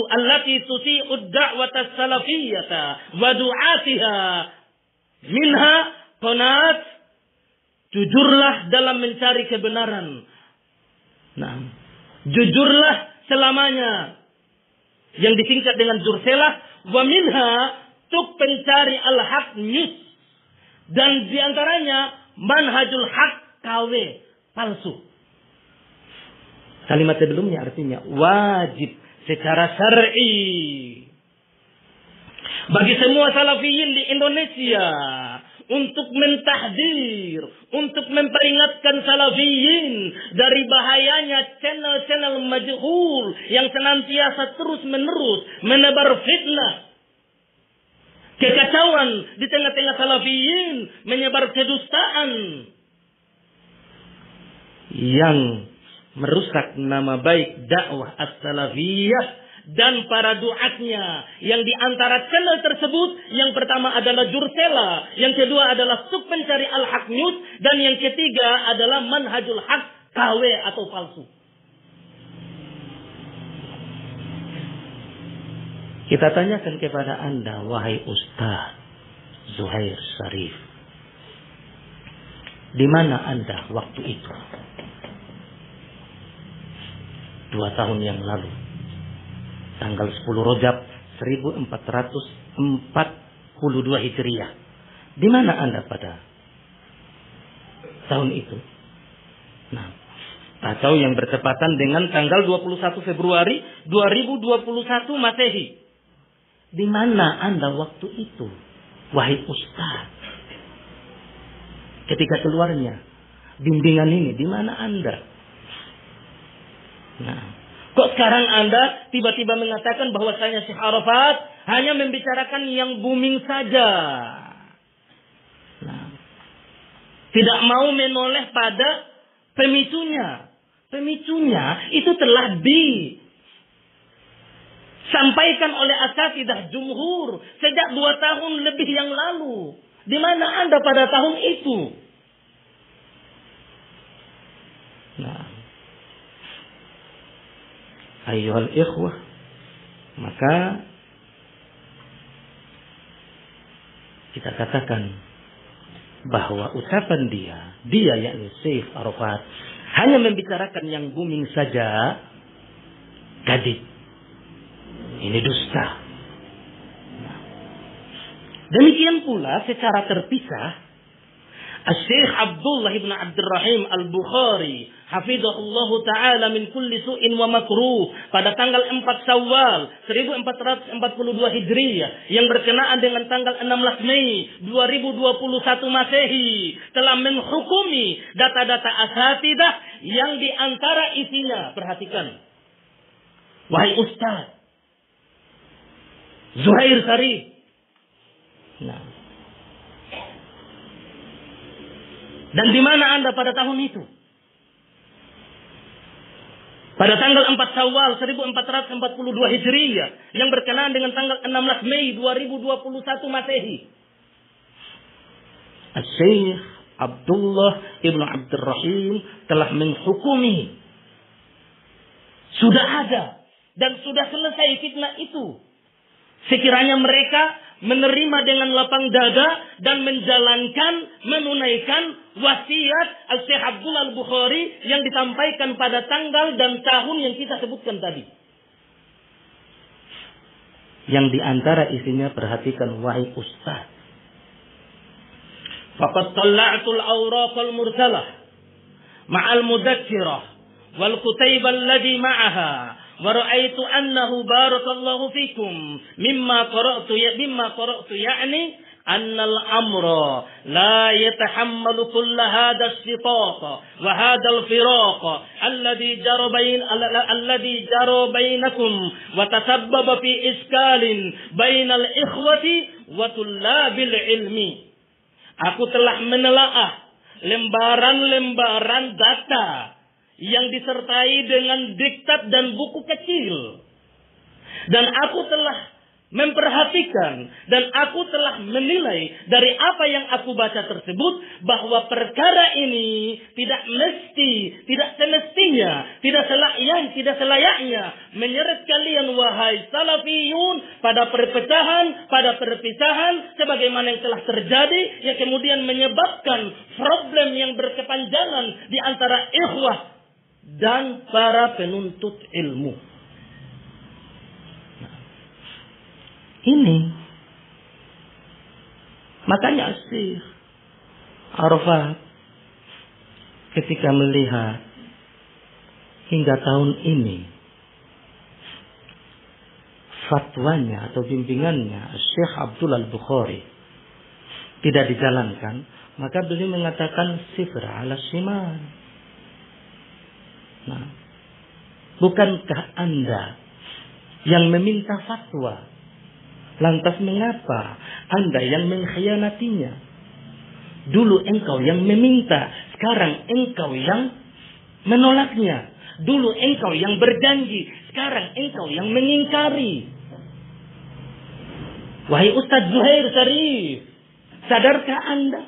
allati tusi'u ad-da'wata as-salafiyyata wa du'atiha minha qanat jujurlah dalam mencari kebenaran. Nah, jujurlah selamanya. Yang disingkat dengan jurselah. Wa minha tuk pencari al-haq news. Dan diantaranya manhajul haq KW palsu. Kalimat sebelumnya artinya wajib secara syar'i bagi semua salafiyin di Indonesia untuk mentahdir, untuk memperingatkan salafiyin dari bahayanya channel-channel majhul yang senantiasa terus-menerus menebar fitnah, kekacauan di tengah-tengah salafiyin, menyebar kedustaan yang merusak nama baik dakwah as-salafiyah dan para duatnya, yang di antara channel tersebut yang pertama adalah Jursela, yang kedua adalah Suk Pencari Al-Haq News, dan yang ketiga adalah Manhajul Haq KW atau palsu. Kita tanyakan kepada Anda, wahai Ustaz Zuhair Syarif, di mana Anda waktu itu? 2 tahun yang lalu, tanggal 10 Rajab 1442 Hijriah. Di mana Anda pada tahun itu? Nah, atau yang bertepatan dengan tanggal 21 Februari 2021 Masehi. Di mana Anda waktu itu, wahai Ustaz? Ketika keluarnya bimbingan ini, di mana Anda? Nah, kok sekarang Anda tiba-tiba mengatakan bahwasanya Syekh Arafat hanya membicarakan yang booming saja. Nah, tidak mau menoleh pada pemicunya. Pemicunya itu telah disampaikan oleh asatidah jumhur sejak 2 tahun lebih yang lalu. Di mana Anda pada tahun itu? Nah, ayyuhal ikhwah, maka kita katakan bahwa ucapan dia yakni Syekh Arafat hanya membicarakan yang booming saja, kadhib. Ini dusta. Demikian pula secara terpisah Syekh Abdullah ibn Abdurrahim Al-Bukhari hafizahullah ta'ala min kulli su'in wa makruh pada tanggal 4 Syawal 1442 Hijriah yang berkenaan dengan tanggal 16 Mei 2021 Masehi telah menghukumi data-data asatidah yang diantara isinya, perhatikan, wahai Ustaz Zuhair Sarif, dan di mana Anda pada tahun itu? Pada tanggal 4 Syawal 1442 Hijriah yang berkenaan dengan tanggal 16 Mei 2021 Masehi. Syekh Abdullah ibn Abdurrahim telah menghukumi. Sudah ada dan sudah selesai fitnah itu. Sekiranya mereka menerima dengan lapang dada dan menunaikan wasiat Syekh Abdullah Al-Bukhari yang disampaikan pada tanggal dan tahun yang kita sebutkan tadi. Yang diantara isinya, perhatikan wahai Ustaz. Faqad tala'tul awraqal mursalah ma'al mudakkirah wal kutayba alladhi ma'aha ورأيت أنه بارك الله فيكم مما قرأت يعني أن الأمر لا يتحمل كل هذا الشقاق وهذا الفراق الذي جرى بينكم وتسبب في إشكال بين الإخوة وطلاب العلم. Aku telah menelaah lembaran-lembaran data yang disertai dengan diktat dan buku kecil. Dan aku telah memperhatikan dan aku telah menilai dari apa yang aku baca tersebut bahwa perkara ini tidak semestinya, tidak selayaknya menyeret kalian wahai salafiyun pada perpecahan sebagaimana yang telah terjadi yang kemudian menyebabkan problem yang berkepanjangan di antara ikhwah dan para penuntut ilmu. Ini makanya Syekh Arafat ketika melihat hingga tahun ini fatwanya atau bimbingannya Syekh Abdullah Al-Bukhari tidak dijalankan, maka beliau mengatakan sifr ala shimal. Bukankah Anda yang meminta fatwa? Lantas mengapa Anda yang mengkhianatinya? Dulu engkau yang meminta, sekarang engkau yang menolaknya. Dulu engkau yang berjanji, sekarang engkau yang mengingkari. Wahai Ustaz Zuhair Sarif, sadarkah Anda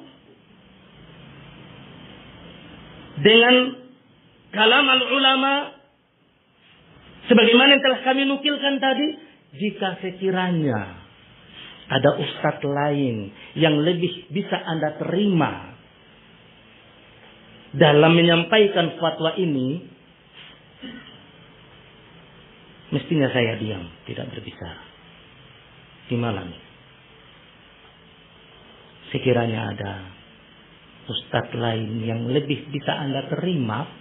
dengan kalam al-ulama sebagaimana yang telah kami nukilkan tadi, jika sekiranya ada ustadz lain yang lebih bisa Anda terima dalam menyampaikan fatwa ini, mestinya saya diam, tidak berbicara di malam. Sekiranya ada ustadz lain yang lebih bisa Anda terima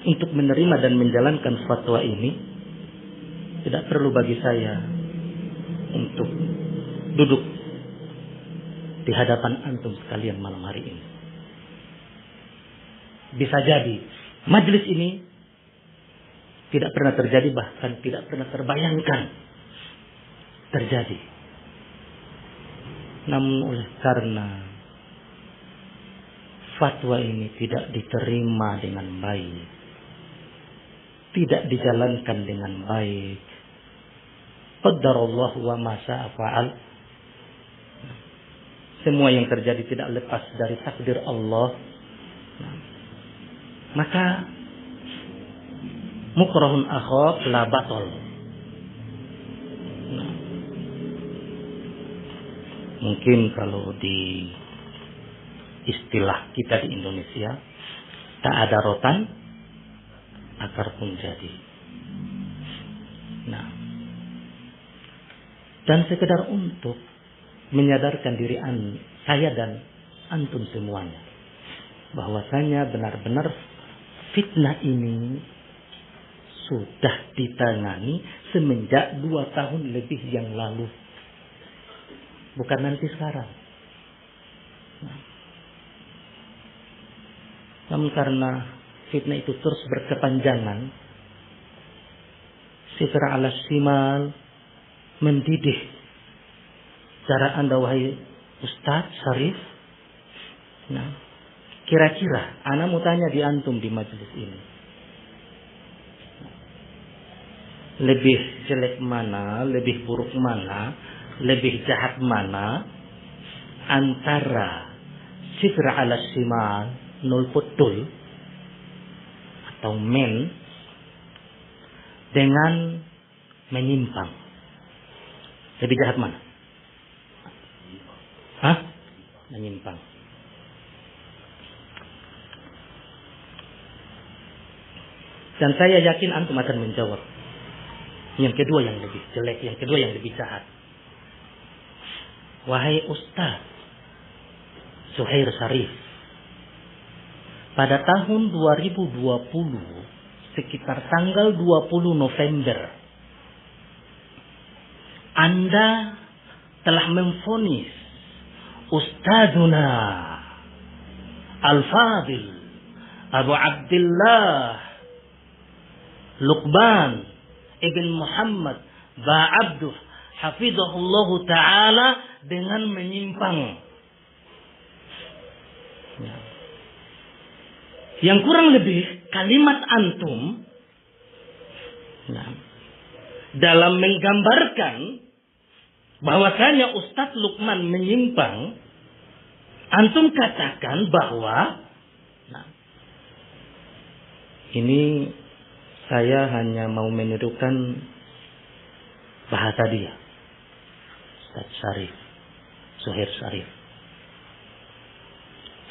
untuk menerima dan menjalankan fatwa ini, tidak perlu bagi saya untuk duduk di hadapan antum sekalian malam hari ini. Bisa jadi majelis ini tidak pernah terjadi, bahkan tidak pernah terbayangkan terjadi. Namun oleh karena fatwa ini tidak diterima dengan baik, tidak dijalankan dengan baik, qaddarallahu wa ma syaa fa'al, semua yang terjadi tidak lepas dari takdir Allah, maka mukrahun akhaf la batal. Mungkin kalau di istilah kita di Indonesia, tak ada rotan akar pun jadi. Dan sekedar untuk menyadarkan diri saya dan antum semuanya, bahwasanya benar-benar fitnah ini sudah ditangani semenjak 2 tahun lebih yang lalu. Bukan nanti sekarang. Namun karena fitnah itu terus berkepanjangan, Sifir ala Simal mendidih cara Anda, wahai Ustadz Syarif. Nah, kira-kira ana mau tanya di antum di majelis ini, lebih jelek mana, lebih buruk mana, lebih jahat mana antara Sifir ala Simal, nol betul atau men, dengan menyimpang? Lebih jahat mana? Hah? Menyimpang. Dan saya yakin antum akan menjawab yang kedua yang lebih jelek, yang kedua yang lebih jahat. Wahai Ustaz Zuhair Syarif, pada tahun 2020 sekitar tanggal 20 November Anda telah memvonis Ustadzuna Al-Fadil Abu Abdullah Luqman Ibn Muhammad Ba'abduh hafizahullah ta'ala dengan menyimpang. Yang kurang lebih kalimat antum dalam menggambarkan bahwasanya Ustadz Luqman menyimpang, antum katakan bahwa ini saya hanya mau menirukan bahasa dia, Ustadz Syarif, Zuhair Syarif.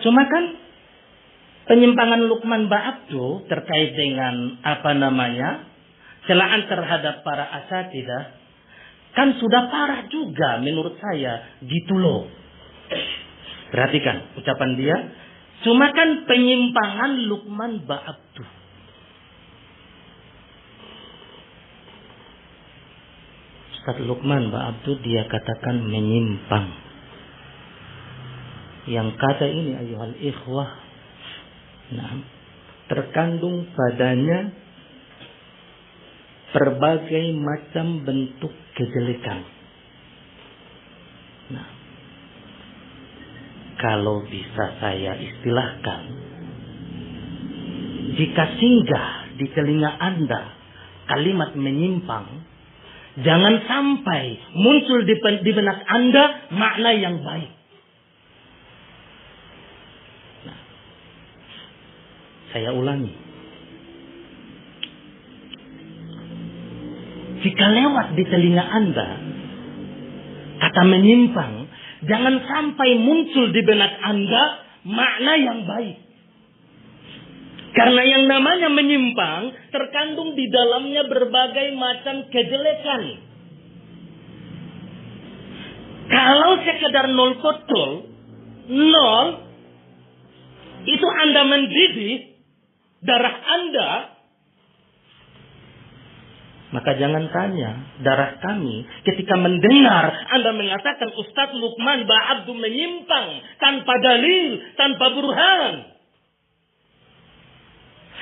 Cuma kan penyimpangan Luqman Ba'abdu terkait dengan celaan terhadap para asatidzah kan sudah parah juga menurut saya, gitu loh. Perhatikan ucapan dia. Cuma kan penyimpangan Luqman Ba'abdu. Ustaz Luqman Ba'abdu dia katakan menyimpang. Yang kata ini ayuhal ikhwah, terkandung padanya berbagai macam bentuk kejelekan. Kalau bisa saya istilahkan, jika singgah di telinga Anda kalimat menyimpang, jangan sampai muncul di benak Anda makna yang baik. Saya ulangi. Jika lewat di telinga Anda kata menyimpang, jangan sampai muncul di benak Anda makna yang baik. Karena yang namanya menyimpang terkandung di dalamnya berbagai macam kejelekan. Kalau sekedar nol betul, nol, itu Anda mendidih darah Anda, maka jangan tanya darah kami ketika mendengar Anda mengatakan Ustadz Luqman Ba'abdu menyimpang tanpa dalil, tanpa burhan.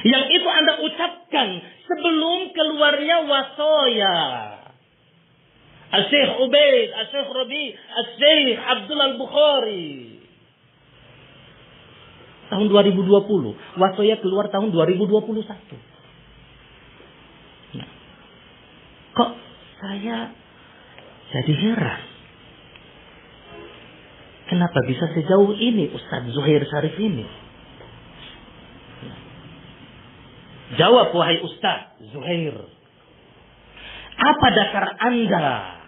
Yang itu Anda ucapkan sebelum keluarnya wasoya Al-Syekh Ubaid, Al-Syekh Rabi, Al-Syekh Abdul Al-Bukhari. Tahun 2020. Wasoya keluar tahun 2021. Kok saya jadi heran. Kenapa bisa sejauh ini Ustadz Zuhair Syarif ini? Jawab wahai Ustadz Zuhair. Apa dasar Anda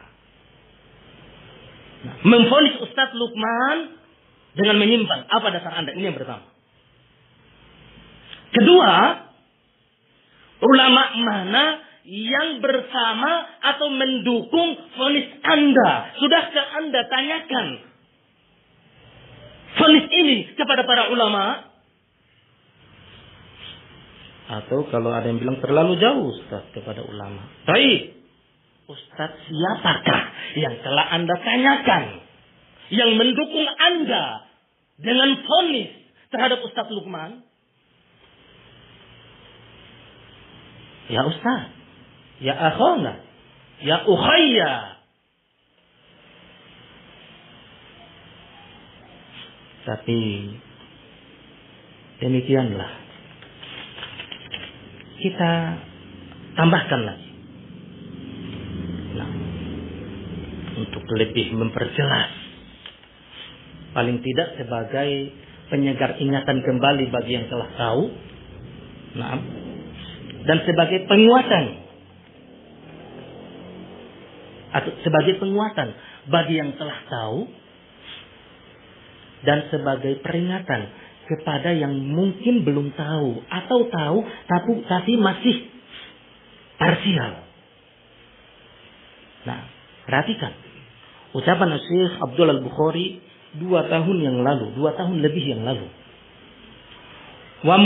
memvonis Ustadz Luqman dengan menyimpang? Apa dasar Anda? Ini yang pertama. Kedua, ulama mana yang bersama atau mendukung vonis Anda? Sudahkah Anda tanyakan vonis ini kepada para ulama? Atau kalau ada yang bilang terlalu jauh Ustaz kepada ulama. Baik. Ustaz siapakah yang telah Anda tanyakan? Yang mendukung Anda dengan vonis terhadap Ustaz Lukman? Ya Ustaz. Ya akhona. Ya ukhayya. Tapi demikianlah. Kita tambahkan lagi. Nah, untuk lebih memperjelas. Paling tidak sebagai penyegar ingatan kembali bagi yang telah tahu. Nah, dan sebagai penguatan. Atau sebagai penguatan bagi yang telah tahu dan sebagai peringatan kepada yang mungkin belum tahu atau tahu tapi masih parsial. Nah, perhatikan ucapan Syekh Abdul Al-Bukhari 2 tahun yang lalu, 2 tahun lebih yang lalu. Wa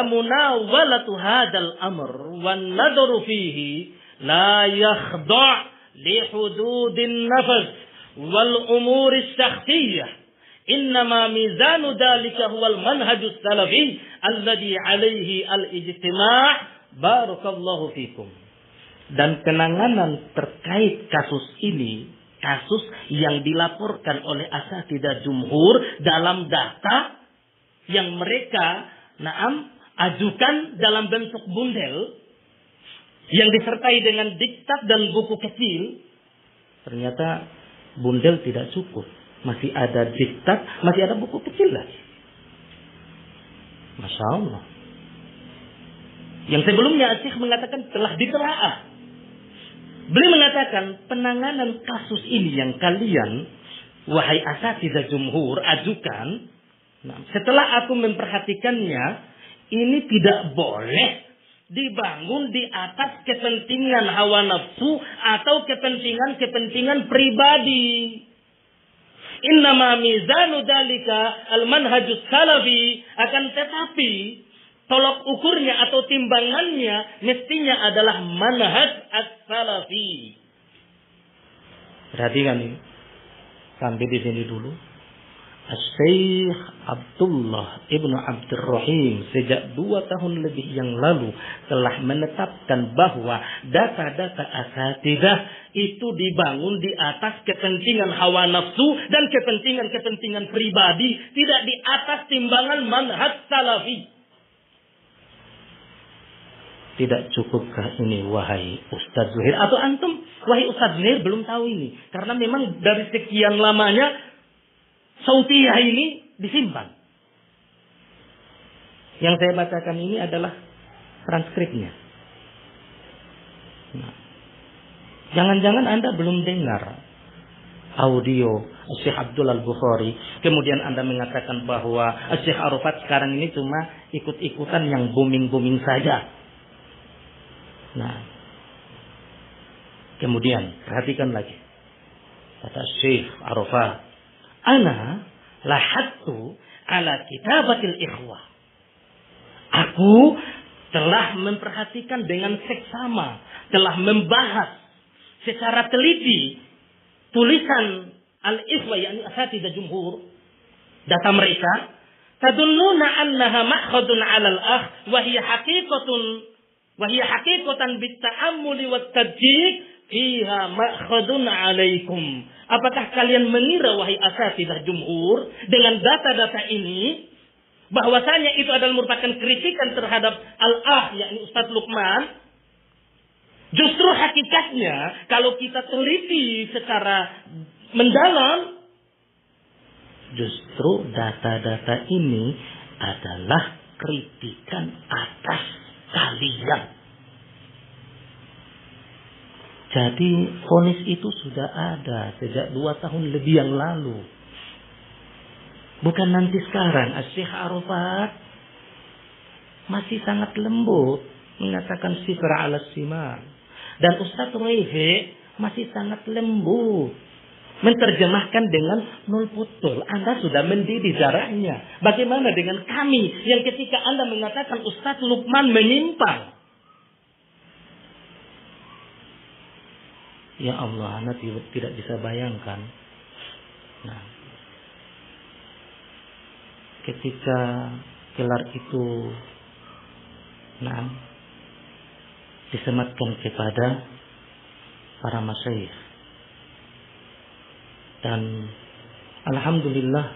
munawalatu hadzal amr wan nadru fihi la yakhda' لحدود النفس والأمور الشخصية إنما ميزان ذلك هو المنهج السلفي الذي عليه الاجتماع بارك الله فيكم. Dan penanganan terkait kasus ini, kasus yang dilaporkan oleh asatidzah jumhur dalam data yang mereka ajukan dalam bentuk bundel yang disertai dengan diktat dan buku kecil. Ternyata bundel tidak cukup. Masih ada diktat, masih ada buku kecil lagi. Masya Allah. Yang sebelumnya Syekh mengatakan telah ditelaah. Beliau mengatakan penanganan kasus ini yang kalian, wahai asatidzah jumhur, ajukan. Nah, setelah aku memperhatikannya, ini tidak boleh dibangun di atas kepentingan hawa nafsu atau kepentingan pribadi. Innama mizanu dzalika al-manhajus salafi, akan tetapi tolok ukurnya atau timbangannya mestinya adalah manhaj as-salafi. Perhatikan ini. Sampai di sini dulu. Syekh Abdullah Ibnu Abdurrahim sejak 2 tahun lebih yang lalu telah menetapkan bahwa data-data asatidzah itu dibangun di atas kepentingan hawa nafsu dan kepentingan pribadi, tidak di atas timbangan manhaj salafi. Tidak cukupkah ini wahai Ustaz Zuhair? Atau antum wahai Ustaz Zuhair belum tahu ini? Karena memang dari sekian lamanya Sautiyah ini disimpan. Yang saya bacakan ini adalah transkripnya. Nah, jangan-jangan Anda belum dengar audio Syekh Abdul Al-Bukhari. Kemudian Anda mengatakan bahwa Syekh Arafat sekarang ini cuma ikut-ikutan yang booming-booming saja. Nah, kemudian perhatikan lagi. Kata Syekh Arafat, ana lahattu ala kitabatil ikhwah. Aku telah memperhatikan dengan seksama, telah membahas secara teliti tulisan al-ikhwah, yakni asatidzah jumhur, data mereka. Tadunnuna annaha ma'khadun 'ala al-akh wa hiya haqiqatan bit-ta'ammuli wat-tadqiq fiha ma'khadun 'alaikum. Apakah kalian mengira wahai asatidzah jumhur dengan data-data ini bahwasanya itu adalah merupakan kritikan terhadap al-akh, yakni Ustaz Lukman? Justru hakikatnya kalau kita teliti secara mendalam, justru data-data ini adalah kritikan atas kalian. Jadi vonis itu sudah ada sejak 2 tahun lebih yang lalu. Bukan nanti sekarang. Syekh Arafat masih sangat lembut. mengatakan sifra ala simar. Dan Ustaz Raifik masih sangat lembut menerjemahkan dengan nol putul. Anda sudah mendidih darahnya. Bagaimana dengan kami yang ketika Anda mengatakan Ustaz Lukman menyimpang? Ya Allah, Anda tidak bisa bayangkan. Nah, ketika gelar itu disematkan kepada para masyayikh. Dan alhamdulillah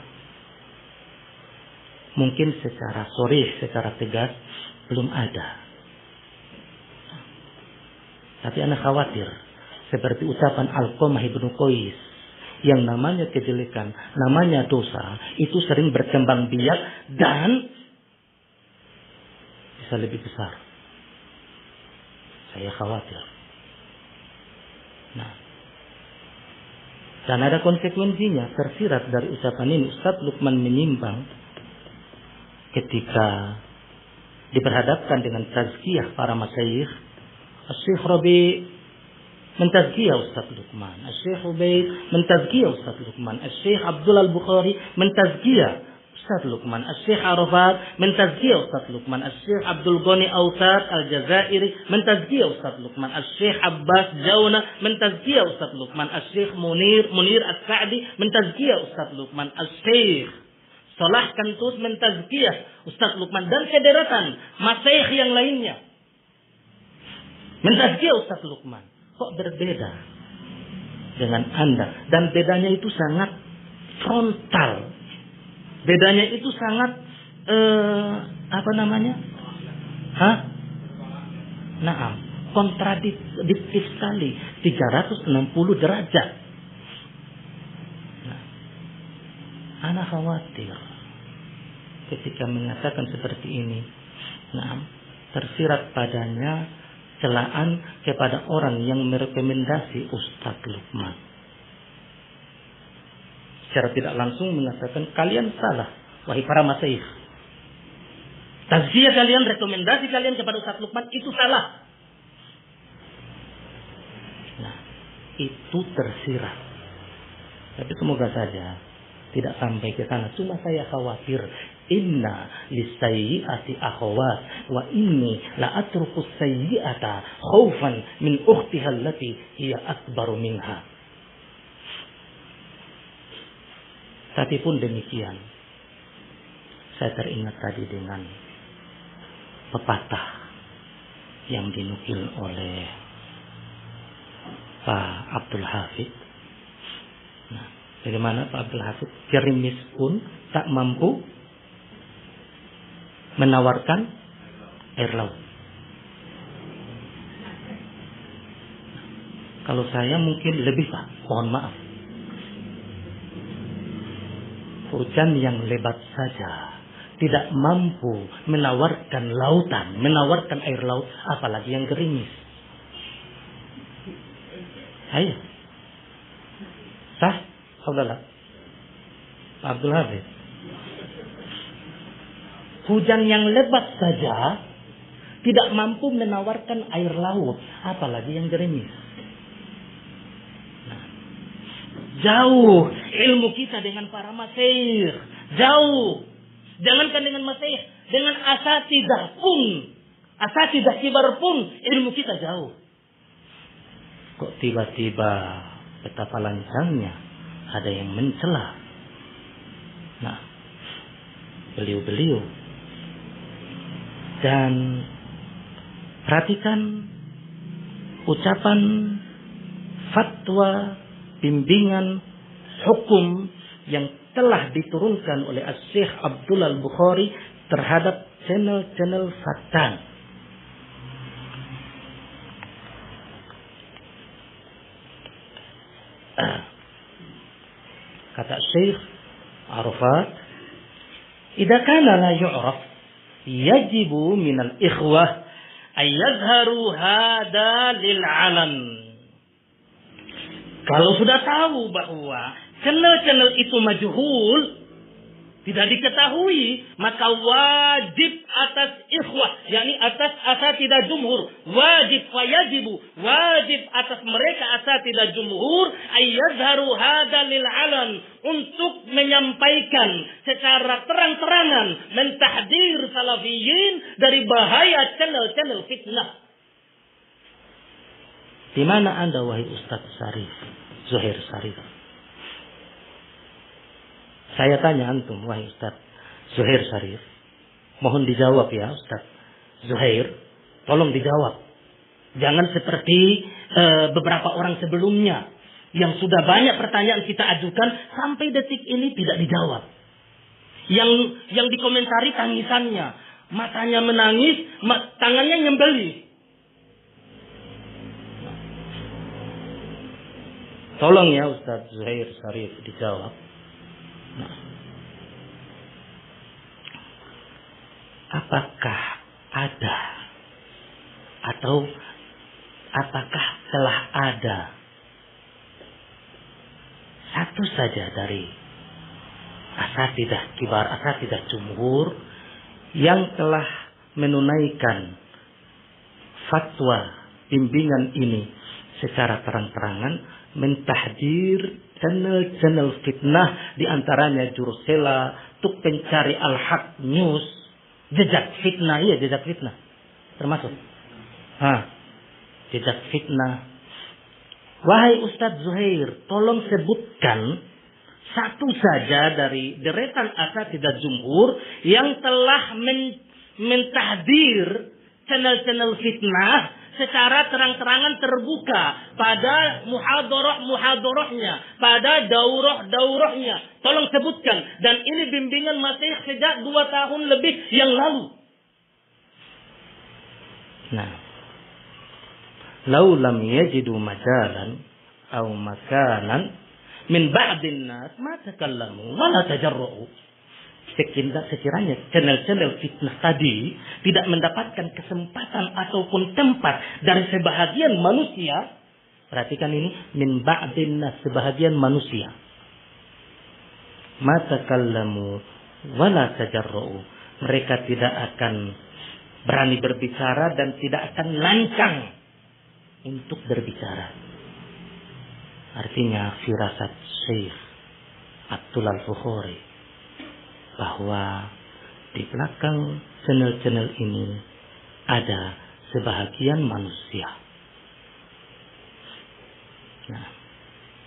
mungkin secara sharih, secara tegas belum ada. Tapi ana khawatir seperti ucapan Alqamah ibnu Qais, yang namanya kejelekan, namanya dosa, itu sering berkembang biak dan bisa lebih besar. Saya khawatir. Nah, dan ada konsekuensinya tersirat dari ucapan ini. Ustaz Lukman menyimpang ketika diperhadapkan dengan tazkiyah para masyayikh. Syekh Rabi mentazkiyah Ustaz Lukman, Syekh Ubaid mentazkiyah Ustaz Lukman, Syekh Abdul Al-Bukhari mentazkiyah Ustaz Lukman, Syekh Arafat mentazkiyah Ustaz Lukman, Syekh Abdul Ghani Awsat Al-Jazairi mentazkiyah Ustaz Lukman, Syekh Abbas Jauna mentazkiyah Ustaz Lukman, Syekh Munir As-Sa'di mentazkiyah Ustaz Lukman, Syekh Salah Kantus mentazkiyah Ustaz Lukman, dan sederetan masyayikh yang lainnya mentazkiyah Ustaz Lukman. Kok berbeda dengan Anda? Dan bedanya itu sangat frontal. Bedanya itu sangat kontradiktif sekali, 360 derajat. Nah, ana khawatir ketika mengatakan seperti ini. Nah, tersirat padanya celaan kepada orang yang merekomendasi Ustaz Lukman. Secara tidak langsung mengatakan kalian salah, wahai para masyayikh. Tazkiyah kalian, rekomendasi kalian kepada Ustaz Lukman itu salah. Nah, itu tersirat. Tapi semoga saja tidak sampai ke sana. Cuma saya khawatir, inna lisayyi'ati akhawat wa inni la atruku sayyi'ata khaufan min ukhtiha allati hiya akbaru minha. Tapi pun demikian, saya teringat tadi dengan pepatah yang dinukil oleh Pak Abdul Hafid. Nah, bagaimana Pak Abdul Hafid? Gerimis pun tak mampu menawarkan air laut. Kalau saya mungkin lebih, Pak, mohon maaf. Hujan yang lebat saja tidak mampu menawarkan lautan, menawarkan air laut, apalagi yang gerimis. Ayo. Sah? Saudara Abdul Habib. Hujan yang lebat saja tidak mampu menawarkan air laut, apalagi yang gerimis. Jauh ilmu kita dengan para masyayikh. Jauh. Jangankan dengan masyayikh, dengan asatidah pun, asatidah kibar pun ilmu kita jauh. Kok tiba-tiba betapa lancangnya ada yang mencela. Nah, beliau-beliau. Dan perhatikan ucapan fatwa bimbingan hukum yang telah diturunkan oleh Syekh Abdul Al-Bukhari terhadap channel-channel Fatan. Kata Syekh Arafat, "Idza kana la yu'raf, yajibu min al-ikhwah ay yazharu hada lil 'alam." Kalau sudah tahu bahwa channel-channel itu majhul, tidak diketahui, maka wajib atas ikhwah, yakni atas asatidah jumhur, wajib atas mereka asatidah jumhur ayyadharu hada lil alam, untuk menyampaikan secara terang-terangan, mentahdir salafiyin dari bahaya channel-channel fitnah. Di mana Anda wahai Ustaz Syarif, Zuhair Syarif? Saya tanya antum, wahai Ustaz Zuhair Syarif. Mohon dijawab ya Ustaz Zuhair. Tolong dijawab. Jangan seperti beberapa orang sebelumnya yang sudah banyak pertanyaan kita ajukan sampai detik ini tidak dijawab. Yang dikomentari tangisannya, matanya menangis, tangannya nyembelih. Tolong ya Ustaz Zuhair Syarif dijawab. Nah, apakah ada atau apakah telah ada satu saja dari asatidah kibar, asatidah jumhur yang telah menunaikan fatwa bimbingan ini secara terang-terangan, mentahdir channel-channel fitnah, diantaranya Jurusela, Tuk Pencari Al-Haq News, Jejak Fitnah, iya Jejak Fitnah termasuk. Jejak Fitnah. Wahai Ustadz Zuhair, tolong sebutkan satu saja dari deretan asatidah jumhur yang telah mentahdir channel-channel fitnah secara terang-terangan terbuka pada muhadharah-muhadharahnya, pada daurah-daurahnya. Tolong sebutkan. Dan ini bimbingan masih sejak 2 tahun lebih yang lalu. Nah, lau lam yajidu majalan aw makanan min ba'din nas ma takallamu wa la tajarra'u. Sekiranya channel-channel fitnah tadi tidak mendapatkan kesempatan ataupun tempat dari sebahagian manusia, perhatikan ini, min ba'din nas, sebahagian manusia, ma takallamu wa la tajarra'u, mereka tidak akan berani berbicara dan tidak akan lancang untuk berbicara. Artinya firasat Syekh Abdul Al-Fukhari bahwa di belakang channel-channel ini ada sebahagian manusia. Nah,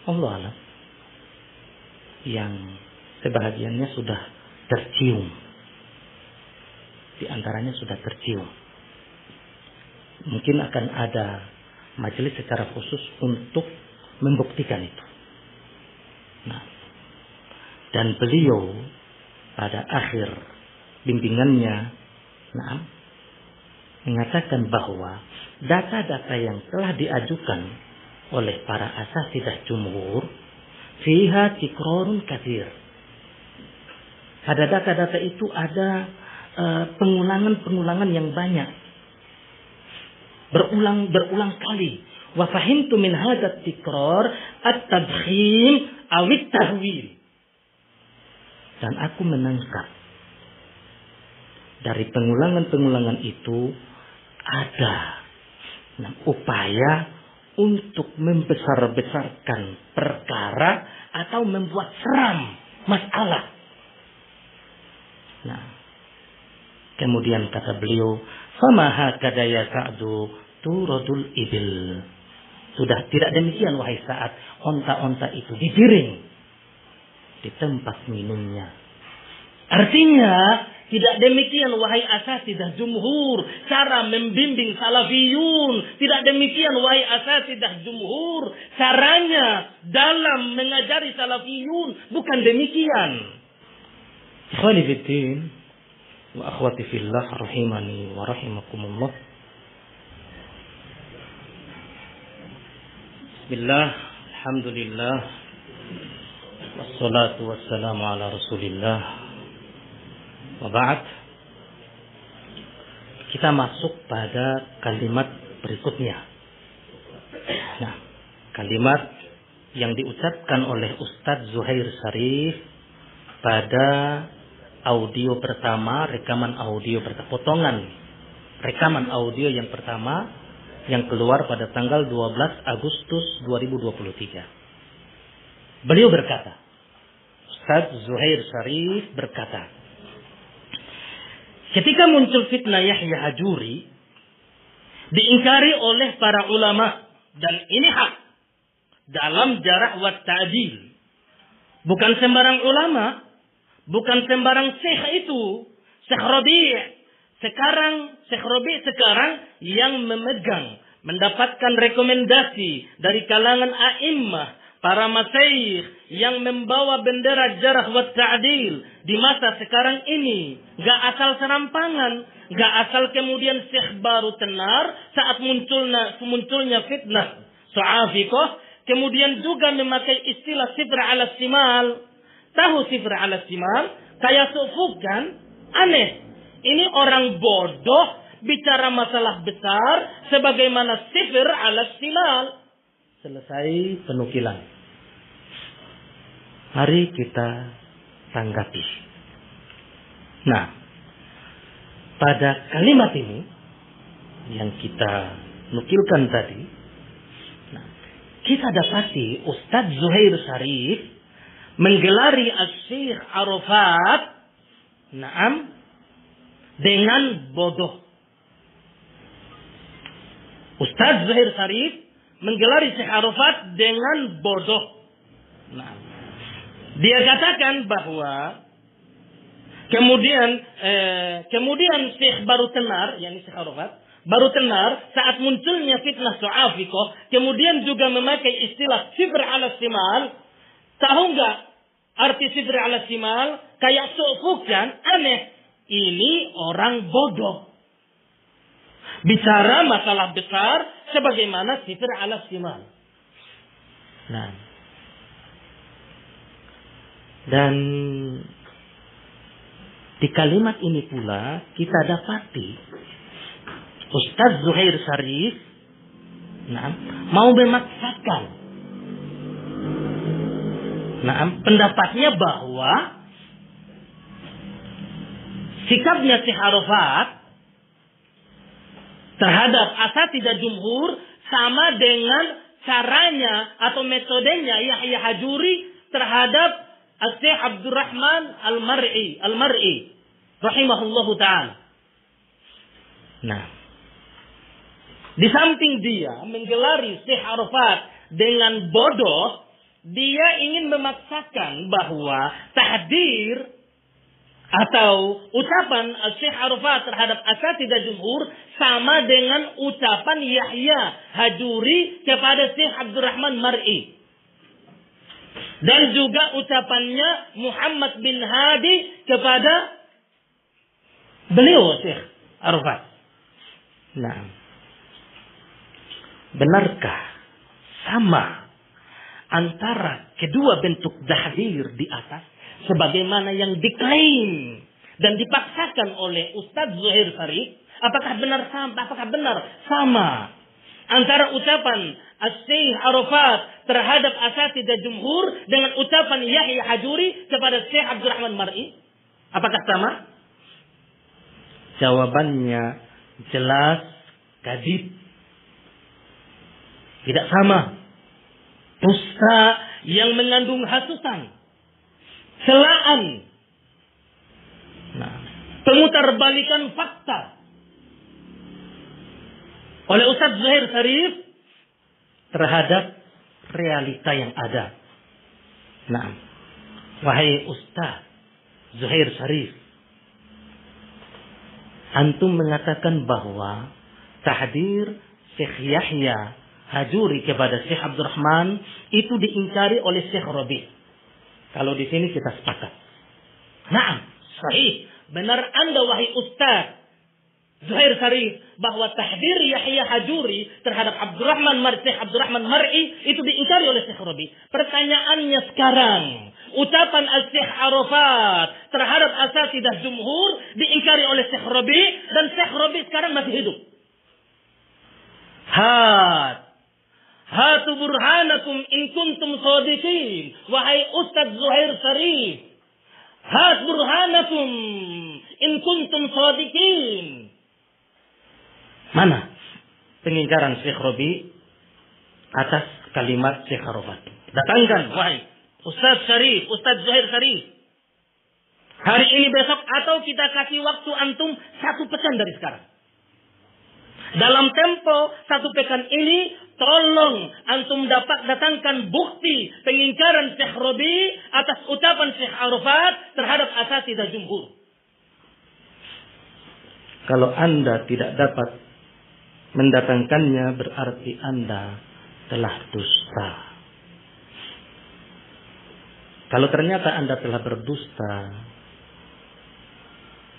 Allah alam, yang sebahagiannya sudah tercium. Di antaranya sudah tercium. Mungkin akan ada majelis secara khusus untuk membuktikan itu. Nah, dan beliau pada akhir bimbingannya mengatakan bahwa data-data yang telah diajukan oleh para asatidah jumhur fiha tikrarun katsir. Pada data-data itu ada pengulangan-pengulangan yang banyak. Berulang kali. Wa fahimtu min hadzal tikrar at-tadkhim aw at-tahwil. Dan aku menangkap dari pengulangan-pengulangan itu ada upaya untuk membesar-besarkan perkara atau membuat seram masalah. Nah, kemudian kata beliau, "Fama hakada ya Sa'du turadul ibil." Sudah tidak demikian wahai Sa'ad, onta-onta itu digiring di tempat minumnya. Artinya tidak demikian wahai asatidah jumhur cara membimbing salafiyun. Tidak demikian wahai asatidah jumhur caranya dalam mengajari salafiyun. Bukan demikian. Ikhwani fiddin wa akhwati fillah rahimani wa rahimakumullah. Bismillah, alhamdulillah, wassalatu wassalamu ala rasulillah. Wa ba'd. Kita masuk pada kalimat berikutnya. Nah, kalimat yang diucapkan oleh Ustadz Zuhair Syarif pada audio pertama, rekaman audio pertama, potongan rekaman audio yang pertama yang keluar pada tanggal 12 Agustus 2023. Beliau berkata, Ustaz Zuhair Syarif berkata, ketika muncul fitnah Yahya Hajuri, diingkari oleh para ulama, dan ini hak dalam jarh wa ta'dil. Bukan sembarang ulama, bukan sembarang syekh itu. Syekh Rabi' sekarang yang memegang, mendapatkan rekomendasi dari kalangan a'immah, para masyayikh yang membawa bendera jarh wa ta'dil di masa sekarang ini. Gak asal serampangan, gak asal kemudian syekh baru tenar saat munculnya fitnah Su'afiqah, kemudian juga memakai istilah sifr ala simal. Tahu sifr ala simal? Kayak sufukan. Aneh. Ini orang bodoh bicara masalah besar sebagaimana sifr ala simal. Selesai penukilan. Mari kita tanggapi. Nah, pada kalimat ini yang kita nukilkan tadi, kita dapati Ustaz Zuhair Syarif menggelari Asy-Syaikh Arafat dengan bodoh. Ustaz Zuhair Syarif menggelari Syekh Arafat dengan bodoh. Dia katakan bahwa kemudian Syekh baru tenar, yakni Syekh Arafat baru tenar saat munculnya fitnah Su'afiqah, kemudian juga memakai istilah sifr ala simal. Tahu nggak arti sifr ala simal? Kayak sufukan. Aneh. Ini orang bodoh. Bicara masalah besar sebagaimana sifr ala simal. Nah. Dan di kalimat ini pula kita dapati Ustaz Zuhair Syarif mau memaksakan pendapatnya bahwa sikapnya Syekh Arafat terhadap asatidzah jumhur sama dengan caranya atau metodenya Yahya Hajuri terhadap Syekh Abdurrahman Al-Mar'i rahimahullahu ta'ala. Nah, di samping dia menggelari Syekh Arafat dengan bodoh, dia ingin memaksakan bahwa tahdir atau ucapan Syekh Arafat terhadap asatidzah jumhur sama dengan ucapan Yahya Hajuri kepada Syekh Abdurrahman Mar'i. Dan juga ucapannya Muhammad bin Hadi kepada beliau Syekh Arafat. Nah, benarkah sama antara kedua bentuk tahdir di atas sebagaimana yang diklaim dan dipaksakan oleh Ustaz Zuhair Syarif? Apakah benar sama antara ucapan Syekh Arafat terhadap asatidzah jumhur dengan ucapan Yahya Hajuri kepada Syekh Abdurrahman Mar'i? Apakah sama? Jawabannya jelas kadhib. Tidak sama. Dusta yang mengandung hasutan, celaan, pemutarbalikan fakta oleh Ustaz Zuhair Syarif terhadap realita yang ada. Nah, wahai Ustaz Zuhair Syarif, antum mengatakan bahwa tahdir Syekh Yahya Hajuri kepada Syekh Abdurrahman itu diingkari oleh Syekh Rabi'. Kalau di sini kita sepakat. Naam, sahih. Benar Anda wahai Ustaz Zuhair Syarif bahwa tahdir Yahya Hajuri terhadap Syekh Abdurrahman Mar'i itu diingkari oleh Syekh Rabi'. Pertanyaannya sekarang, ucapan Syekh Arafat terhadap asatidzah jumhur diingkari oleh Syekh Rabi' dan Syekh Rabi' sekarang masih hidup. Hatu burhanakum in kuntum shadiqin. Wahai Ustaz Zuhair Syarif, Hat burhanakum in kuntum shadiqin. Mana pengingkaran Syekh Rabi atas kalimat Syekh Arafat? Datangkan, wahai Ustaz Syarif, Ustaz Zuhair Syarif. Hari ini besok atau kita kasih waktu antum 1 pekan dari sekarang. Dalam tempo 1 pekan ini, tolong antum dapat datangkan bukti pengingkaran Syekh Rabi atas ucapan Syekh Arafat terhadap asatidzah jumhur. Kalau Anda tidak dapat mendatangkannya, berarti Anda telah dusta. Kalau ternyata Anda telah berdusta,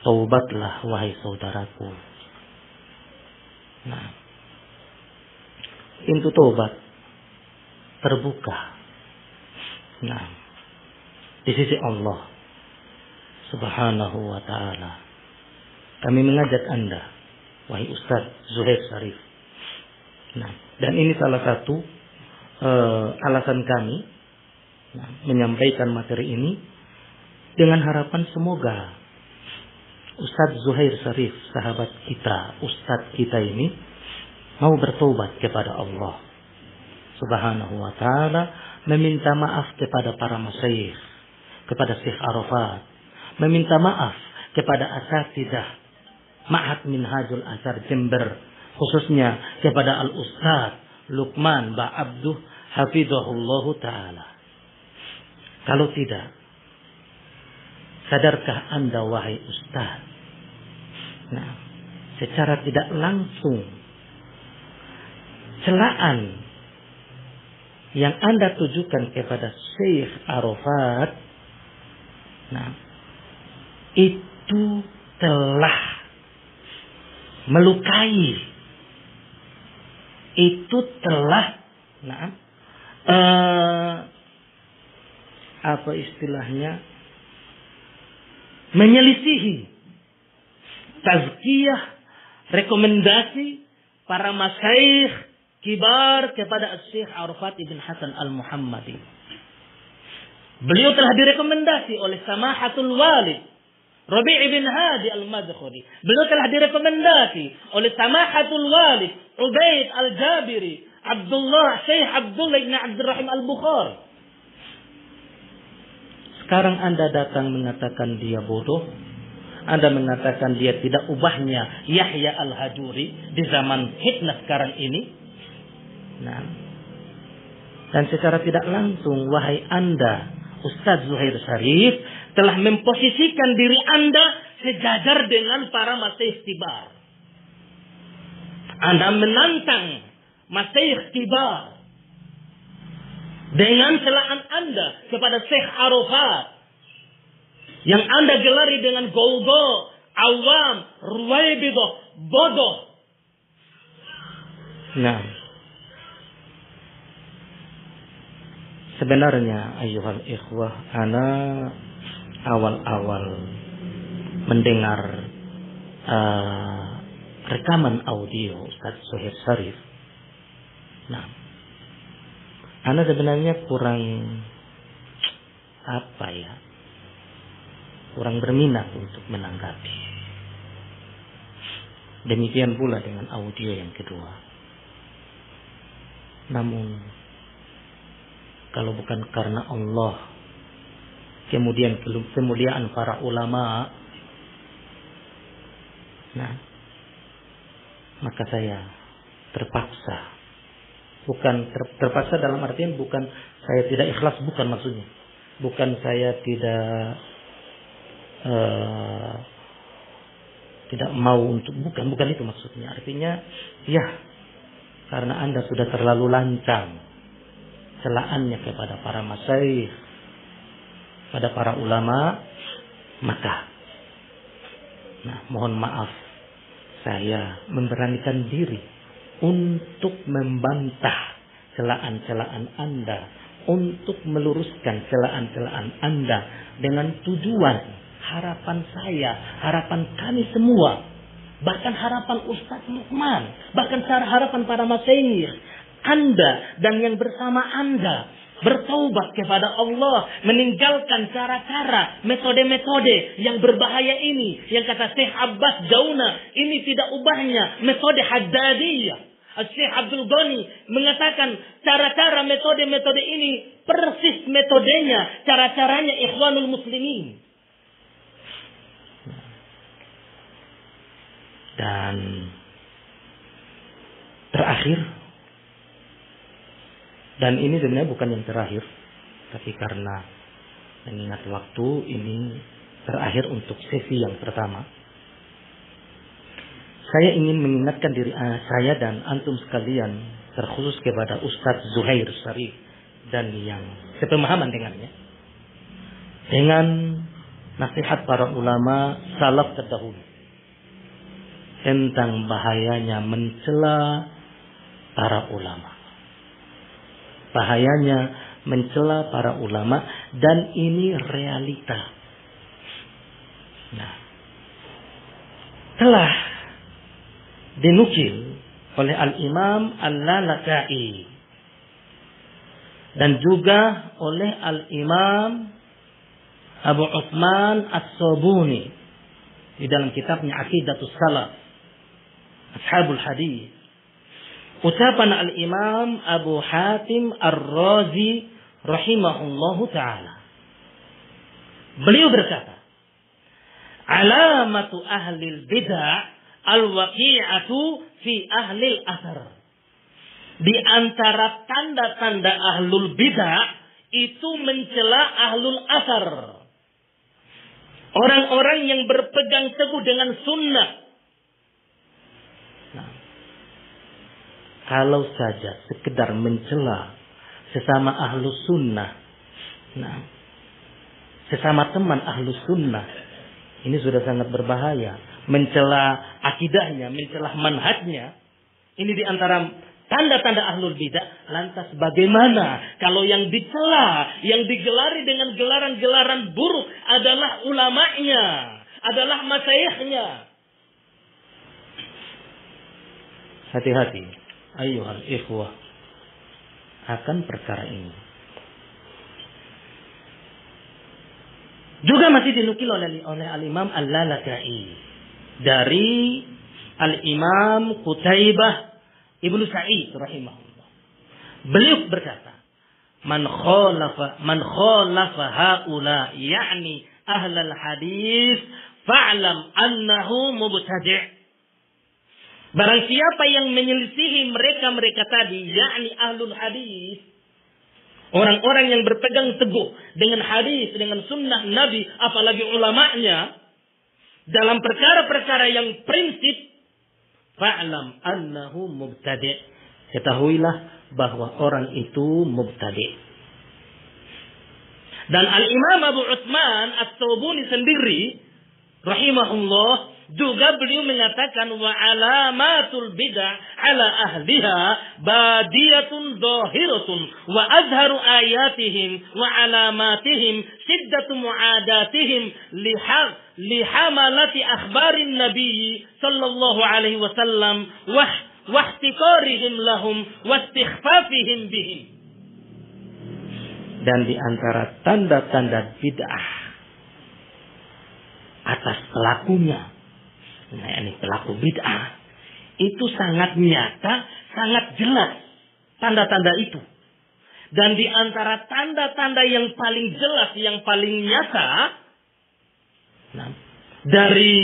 taubatlah wahai saudaraku. Nah, pintu taubat terbuka. Nah, di sisi Allah Subhanahu wa ta'ala. Kami mengajak Anda, wahai Ustaz Zuhair Syarif. Nah, dan ini salah satu alasan kami menyampaikan materi ini dengan harapan semoga Ustaz Zuhair Syarif, sahabat kita, Ustaz kita ini mau bertobat kepada Allah Subhanahu wa ta'ala, meminta maaf kepada para masyayikh, kepada Syekh Arafat, meminta maaf kepada asatidzah Ma'had Minhajul Athar Jember, khususnya kepada Al-Ustaz Luqman Ba'abduh hafizahullahu ta'ala. Kalau tidak, sadarkah Anda wahai Ustaz? Nah, secara tidak langsung celaan yang Anda tujukan kepada Syekh Arafat, nah, itu telah melukai, itu telah, nah, apa istilahnya, menyelisihi tazkiyah, rekomendasi para masyayikh kibar kepada Syekh Arafat Ibn Hasan Al-Muhammadi. Beliau telah direkomendasi oleh Samahatul Walid Rabi' bin Hadi Al-Madkhuri. Beliau telah direkomendasi oleh Samahatul Walid Ubaid Al-Jabiri, Syekh Abdullah bin Abdurrahim Al-Bukhari. Sekarang Anda datang mengatakan dia bodoh. Anda mengatakan dia tidak ubahnya Yahya Al-Hajuri di zaman fitnah sekarang ini. Nah, dan secara tidak langsung, wahai Anda, Ustaz Zuhair Syarif, telah memposisikan diri Anda sejajar dengan para masyayikh kibar. Anda menantang masyayikh kibar dengan celaan Anda kepada Syekh Arafat yang Anda gelari dengan golgo, awam, ruwaibidah, bodoh. Nah, sebenarnya ayyuhal ikhwah, ana awal-awal mendengar rekaman audio Ustaz Zuhair Syarif. Nah, ana sebenarnya kurang kurang berminat untuk menanggapi. Demikian pula dengan audio yang kedua. Namun kalau bukan karena Allah, kemudian kemuliaan para ulama, nah, maka saya terpaksa. Bukan terpaksa dalam artian bukan saya tidak ikhlas, bukan maksudnya. Bukan saya tidak mau untuk, bukan itu maksudnya. Artinya, ya, karena Anda sudah terlalu lancang celaannya kepada para masyayikh, pada para ulama, maka, nah, mohon maaf, saya memberanikan diri untuk membantah celaan-celaan Anda, untuk meluruskan celaan-celaan Anda dengan tujuan harapan saya, harapan kami semua, bahkan harapan Ustaz Luqman, bahkan harapan para masyayikh, Anda dan yang bersama Anda, bertaubat kepada Allah, meninggalkan cara-cara, metode-metode yang berbahaya ini. Yang kata Syekh Abbas Jauna, ini tidak ubahnya metode Haddadiyah. Syekh Abdul Ghani mengatakan cara-cara metode-metode ini persis metodenya, cara-caranya Ikhwanul Muslimin. Dan terakhir, dan ini sebenarnya bukan yang terakhir, tapi karena mengingat waktu, ini terakhir untuk sesi yang pertama. Saya ingin mengingatkan diri saya dan antum sekalian, terkhusus kepada Ustadz Zuhair Syarif dan yang sepemahaman dengannya, dengan nasihat para ulama salaf terdahulu tentang bahayanya mencela para ulama. Bahayanya mencela para ulama, dan ini realita. Nah, telah dinukil oleh Al-Imam Al-Lalaka'i dan juga oleh Al-Imam Abu Uthman As-Sabuni di dalam kitabnya Aqidatus Salaf Ashabul Hadis, ucapan Al-Imam Abu Hatim Ar-Razi rahimahullahu ta'ala. Beliau berkata, alamatu ahlil bid'ah al-waqi'atu fi ahlil asar. Di antara tanda-tanda ahlul bid'ah itu mencela ahlul asar. Orang-orang yang berpegang teguh dengan sunnah. Nah, kalau saja sekedar mencela sesama ahlu sunnah, nah, sesama teman ahlu sunnah, ini sudah sangat berbahaya. Mencela akidahnya, mencela manhajnya, ini di antara tanda-tanda ahlul bidah. Lantas bagaimana kalau yang dicela, yang digelari dengan gelaran-gelaran buruk adalah ulamanya, adalah masyayikhnya? Hati-hati ayyuhal ikhwah akan perkara ini. Juga masih dinukil oleh Al-Imam Al-Lalaka'i dari Al-Imam Qutaibah Ibnu Sa'id rahimahullah. Beliau berkata, man khalafa haula yakni ahlal hadis fa'lam annahu mubtadi'. Barang siapa yang menyelisihi mereka tadi, yakni ahlul hadis, orang-orang yang berpegang teguh dengan hadis, dengan sunnah Nabi, apalagi ulamanya, dalam perkara-perkara yang prinsip, fa'lam annahu mubtadi'. Ketahuilah bahwa orang itu mubtadi'. Dan Al-Imam Abu Uthman As-Sabuni sendiri rahimahullah juga beliau mengatakan, wa alamatul bid'ah ala ahliha badiyatun zahiratun wa azharu ayatihim wa alamatihim shiddatu mu'adatihim lihamalati akhbarin nabiyyi sallallahu alaihi wasallam wa ihtiqarihim lahum wa istighfafihim bihim. Dan di antara tanda-tanda bid'ah atas pelakunya, nah ini pelaku bid'ah, itu sangat nyata, sangat jelas tanda-tanda itu. Dan di antara tanda-tanda yang paling jelas, yang paling nyata, nah, dari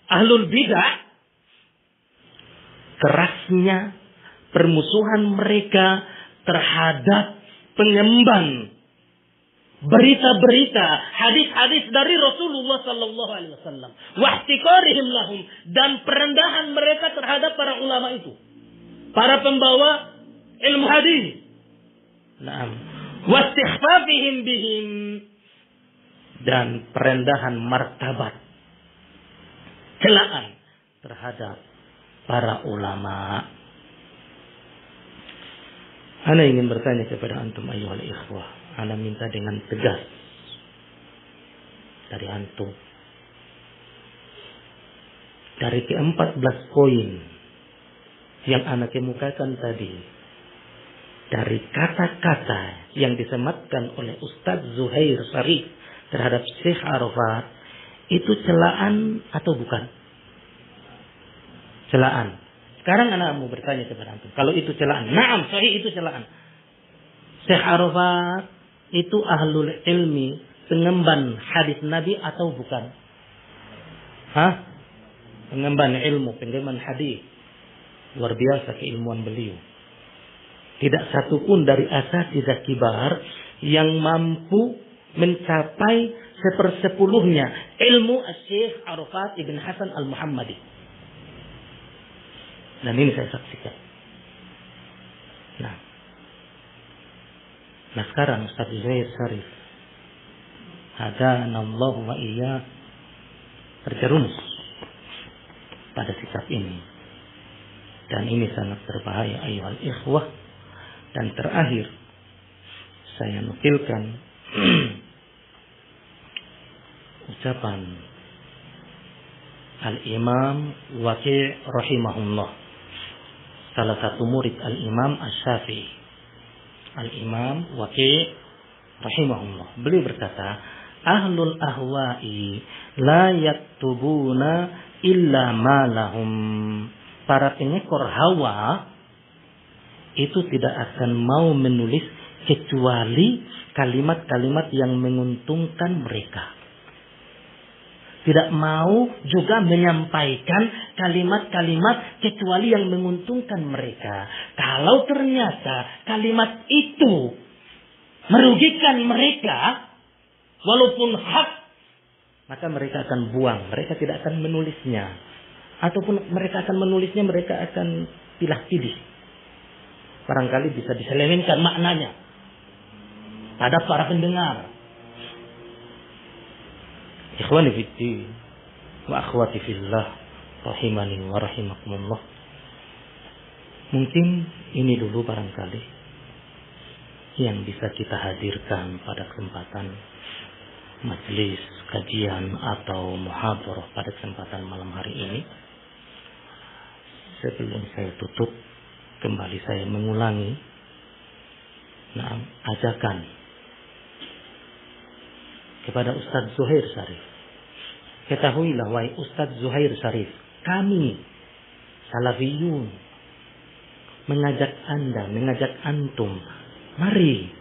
ahlul bid'ah, kerasnya permusuhan mereka terhadap pengemban berita-berita, hadis-hadis dari Rasulullah sallallahu alaihi wasallam, wa ihtiqarihim lahum, dan perendahan mereka terhadap para ulama itu, para pembawa ilmu hadis. Naam, wa istighfafihim bihim, dan perendahan martabat, celaan terhadap para ulama. Ana ingin bertanya kepada antum ayyuhal ikhwah, ana minta dengan tegas dari antum. Dari ke-14 poin yang ana kemukakan tadi, dari kata-kata yang disematkan oleh Ustadz Zuhair Syarif terhadap Syekh Arafat itu celaan atau bukan? Celaan. Sekarang anak mau bertanya kepada antum, kalau itu celaan, na'am, sahih itu celaan. Syekh Arafat itu ahlul ilmi, pengemban hadis Nabi atau bukan? Pengemban ilmu, pengemban hadis. Luar biasa keilmuan beliau. Tidak satupun dari asatidzah kibar yang mampu mencapai 1/10 ilmu Syekh Arafat Ibn Hasan Al-Muhammadi. Dan ini saya saksikan. Nah sekarang Ustaz Zuhair Syarif hadanallahu wa iyyak terjerumus pada sikap ini. Dan ini sangat berbahaya ayyuhal ikhwah. Dan terakhir saya nukilkan ucapan Al-Imam Waqi' rahimahullah, salah satu murid Al-Imam Asy-Syafi'i. Al-Imam Waqi' rahimahullah, beliau berkata, ahlul ahwa'i la yaktubuna illa ma lahum. Para pengekor hawa itu tidak akan mau menulis kecuali kalimat-kalimat yang menguntungkan mereka. Tidak mau juga menyampaikan kalimat-kalimat kecuali yang menguntungkan mereka. Kalau ternyata kalimat itu merugikan mereka, walaupun hak, maka mereka akan buang. Mereka tidak akan menulisnya. Ataupun mereka akan menulisnya, mereka akan pilih-pilih. Barangkali bisa diselewengkan maknanya pada para pendengar. Ikhwani fiddin wa akhwati fillah rahimani wa rahimakumullah. Mungkin ini dulu barangkali yang bisa kita hadirkan pada kesempatan majelis kajian atau muhadharah pada kesempatan malam hari ini. Sebelum saya tutup, kembali saya mengulangi ajakan kepada Ustadz Zuhair Syarif. Ketahuilah wahai Ustadz Zuhair Syarif, kami Salafiyun mengajak Anda, mengajak antum, mari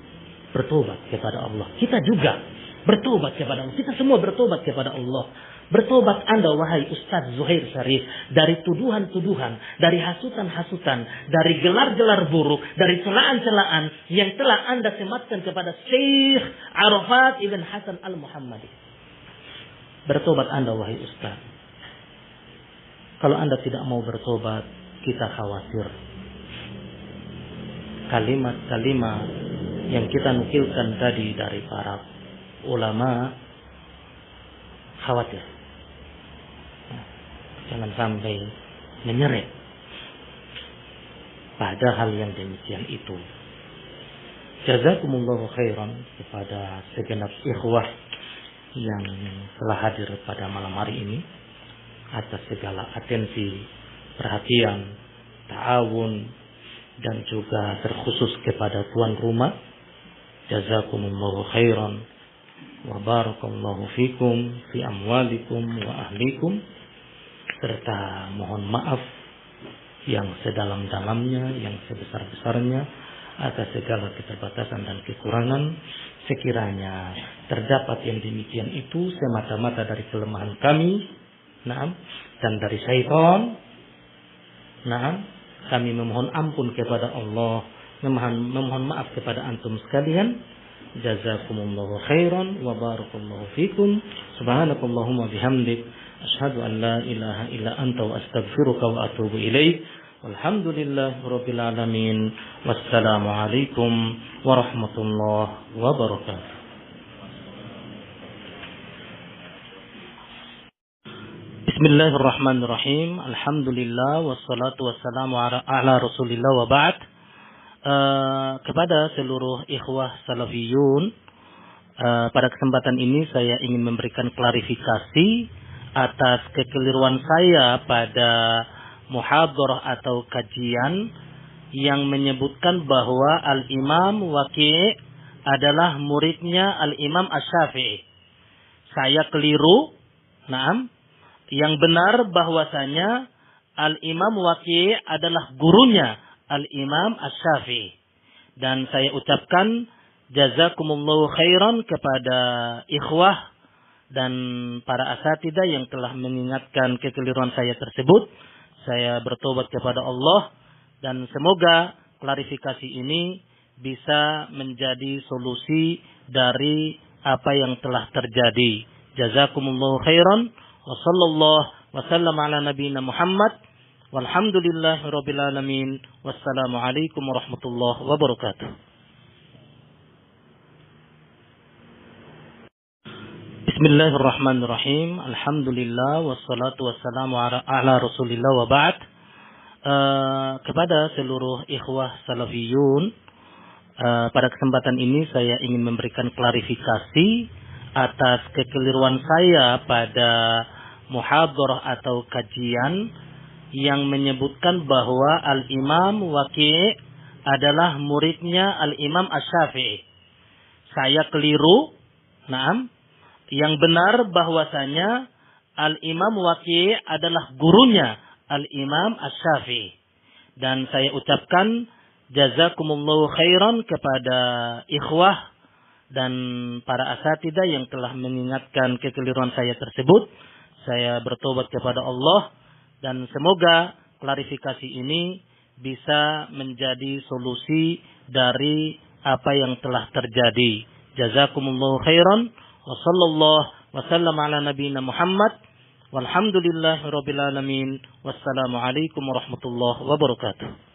bertobat kepada Allah. Kita juga bertobat kepada Allah. Kita semua bertobat kepada Allah. Bertobat Anda wahai Ustadz Zuhair Syarif dari tuduhan-tuduhan, dari hasutan-hasutan, dari gelar-gelar buruk, dari celaan-celaan yang telah Anda sematkan kepada Syekh Arafat Ibn Hasan Al-Muhammadi. Bertobat Anda wahai Ustadz. Kalau Anda tidak mau bertobat, kita khawatir kalimat-kalimat yang kita nukilkan tadi dari para ulama, khawatir jangan sampai menyeret pada hal yang demikian itu. Jazakumullahu khairan kepada segenap ikhwah yang telah hadir pada malam hari ini atas segala atensi, perhatian, ta'awun, dan juga terkhusus kepada tuan rumah. Jazakumullahu khairan wa barakallahu fikum fi amwalikum wa ahlikum, serta mohon maaf yang sedalam-dalamnya, yang sebesar-besarnya atas segala keterbatasan dan kekurangan. Sekiranya terdapat yang demikian itu semata-mata dari kelemahan kami, dan dari syaitan. Kami memohon ampun kepada Allah, memohon maaf kepada antum sekalian. Jazakumullahu khairan wa barakallahu fikum. Subhanakallahumma bihamdik, asyhadu an la ilaha illa anta wa astaghfiruka wa atubu ilaik. Walhamdulillahi rabbil alamin. Wassalamu alaikum warahmatullahi wabarakatuh. Bismillahirrahmanirrahim. Alhamdulillah wassalatu wassalamu ala Rasulillah wa ba'd. Kepada seluruh ikhwah salafiyun, pada kesempatan ini saya ingin memberikan klarifikasi atas kekeliruan saya pada muhadharah atau kajian yang menyebutkan bahwa Al-Imam Waqi' adalah muridnya Al-Imam Asy-Syafi'i. Saya keliru. Naam. Yang benar bahwasanya Al-Imam Waqi' adalah gurunya Al-Imam Asy-Syafi'i. Dan saya ucapkan jazakumullahu khairan kepada ikhwah dan para asatidzah yang telah mengingatkan kekeliruan saya tersebut. Saya bertobat kepada Allah dan semoga klarifikasi ini bisa menjadi solusi dari apa yang telah terjadi. Jazakumullahu khairan wa sallallahu wa sallam ala nabiyina Muhammad walhamdulillahirabbil alamin. Wassalamualaikum warahmatullahi wabarakatuh. Bismillahirrahmanirrahim. Alhamdulillah wassalatu wassalamu ala Rasulillah wa ba'd. Kepada seluruh ikhwah salafiyun, pada kesempatan ini saya ingin memberikan klarifikasi atas kekeliruan saya pada muhadharah atau kajian yang menyebutkan bahwa Al-Imam Waqi' adalah muridnya Al-Imam Asy-Syafi'i. Saya keliru. Naam. Yang benar bahwasanya Al-Imam Waqi' adalah gurunya Al-Imam Asy-Syafi'i. Dan saya ucapkan jazakumullahu khairan kepada ikhwah dan para asatidzah yang telah mengingatkan kekeliruan saya tersebut. Saya bertobat kepada Allah dan semoga klarifikasi ini bisa menjadi solusi dari apa yang telah terjadi. Jazakumullahu khairan wa sallallahu wa sallam ala nabiyina Muhammad walhamdulillahirabbil alamin. Wassalamualaikum warahmatullahi wabarakatuh.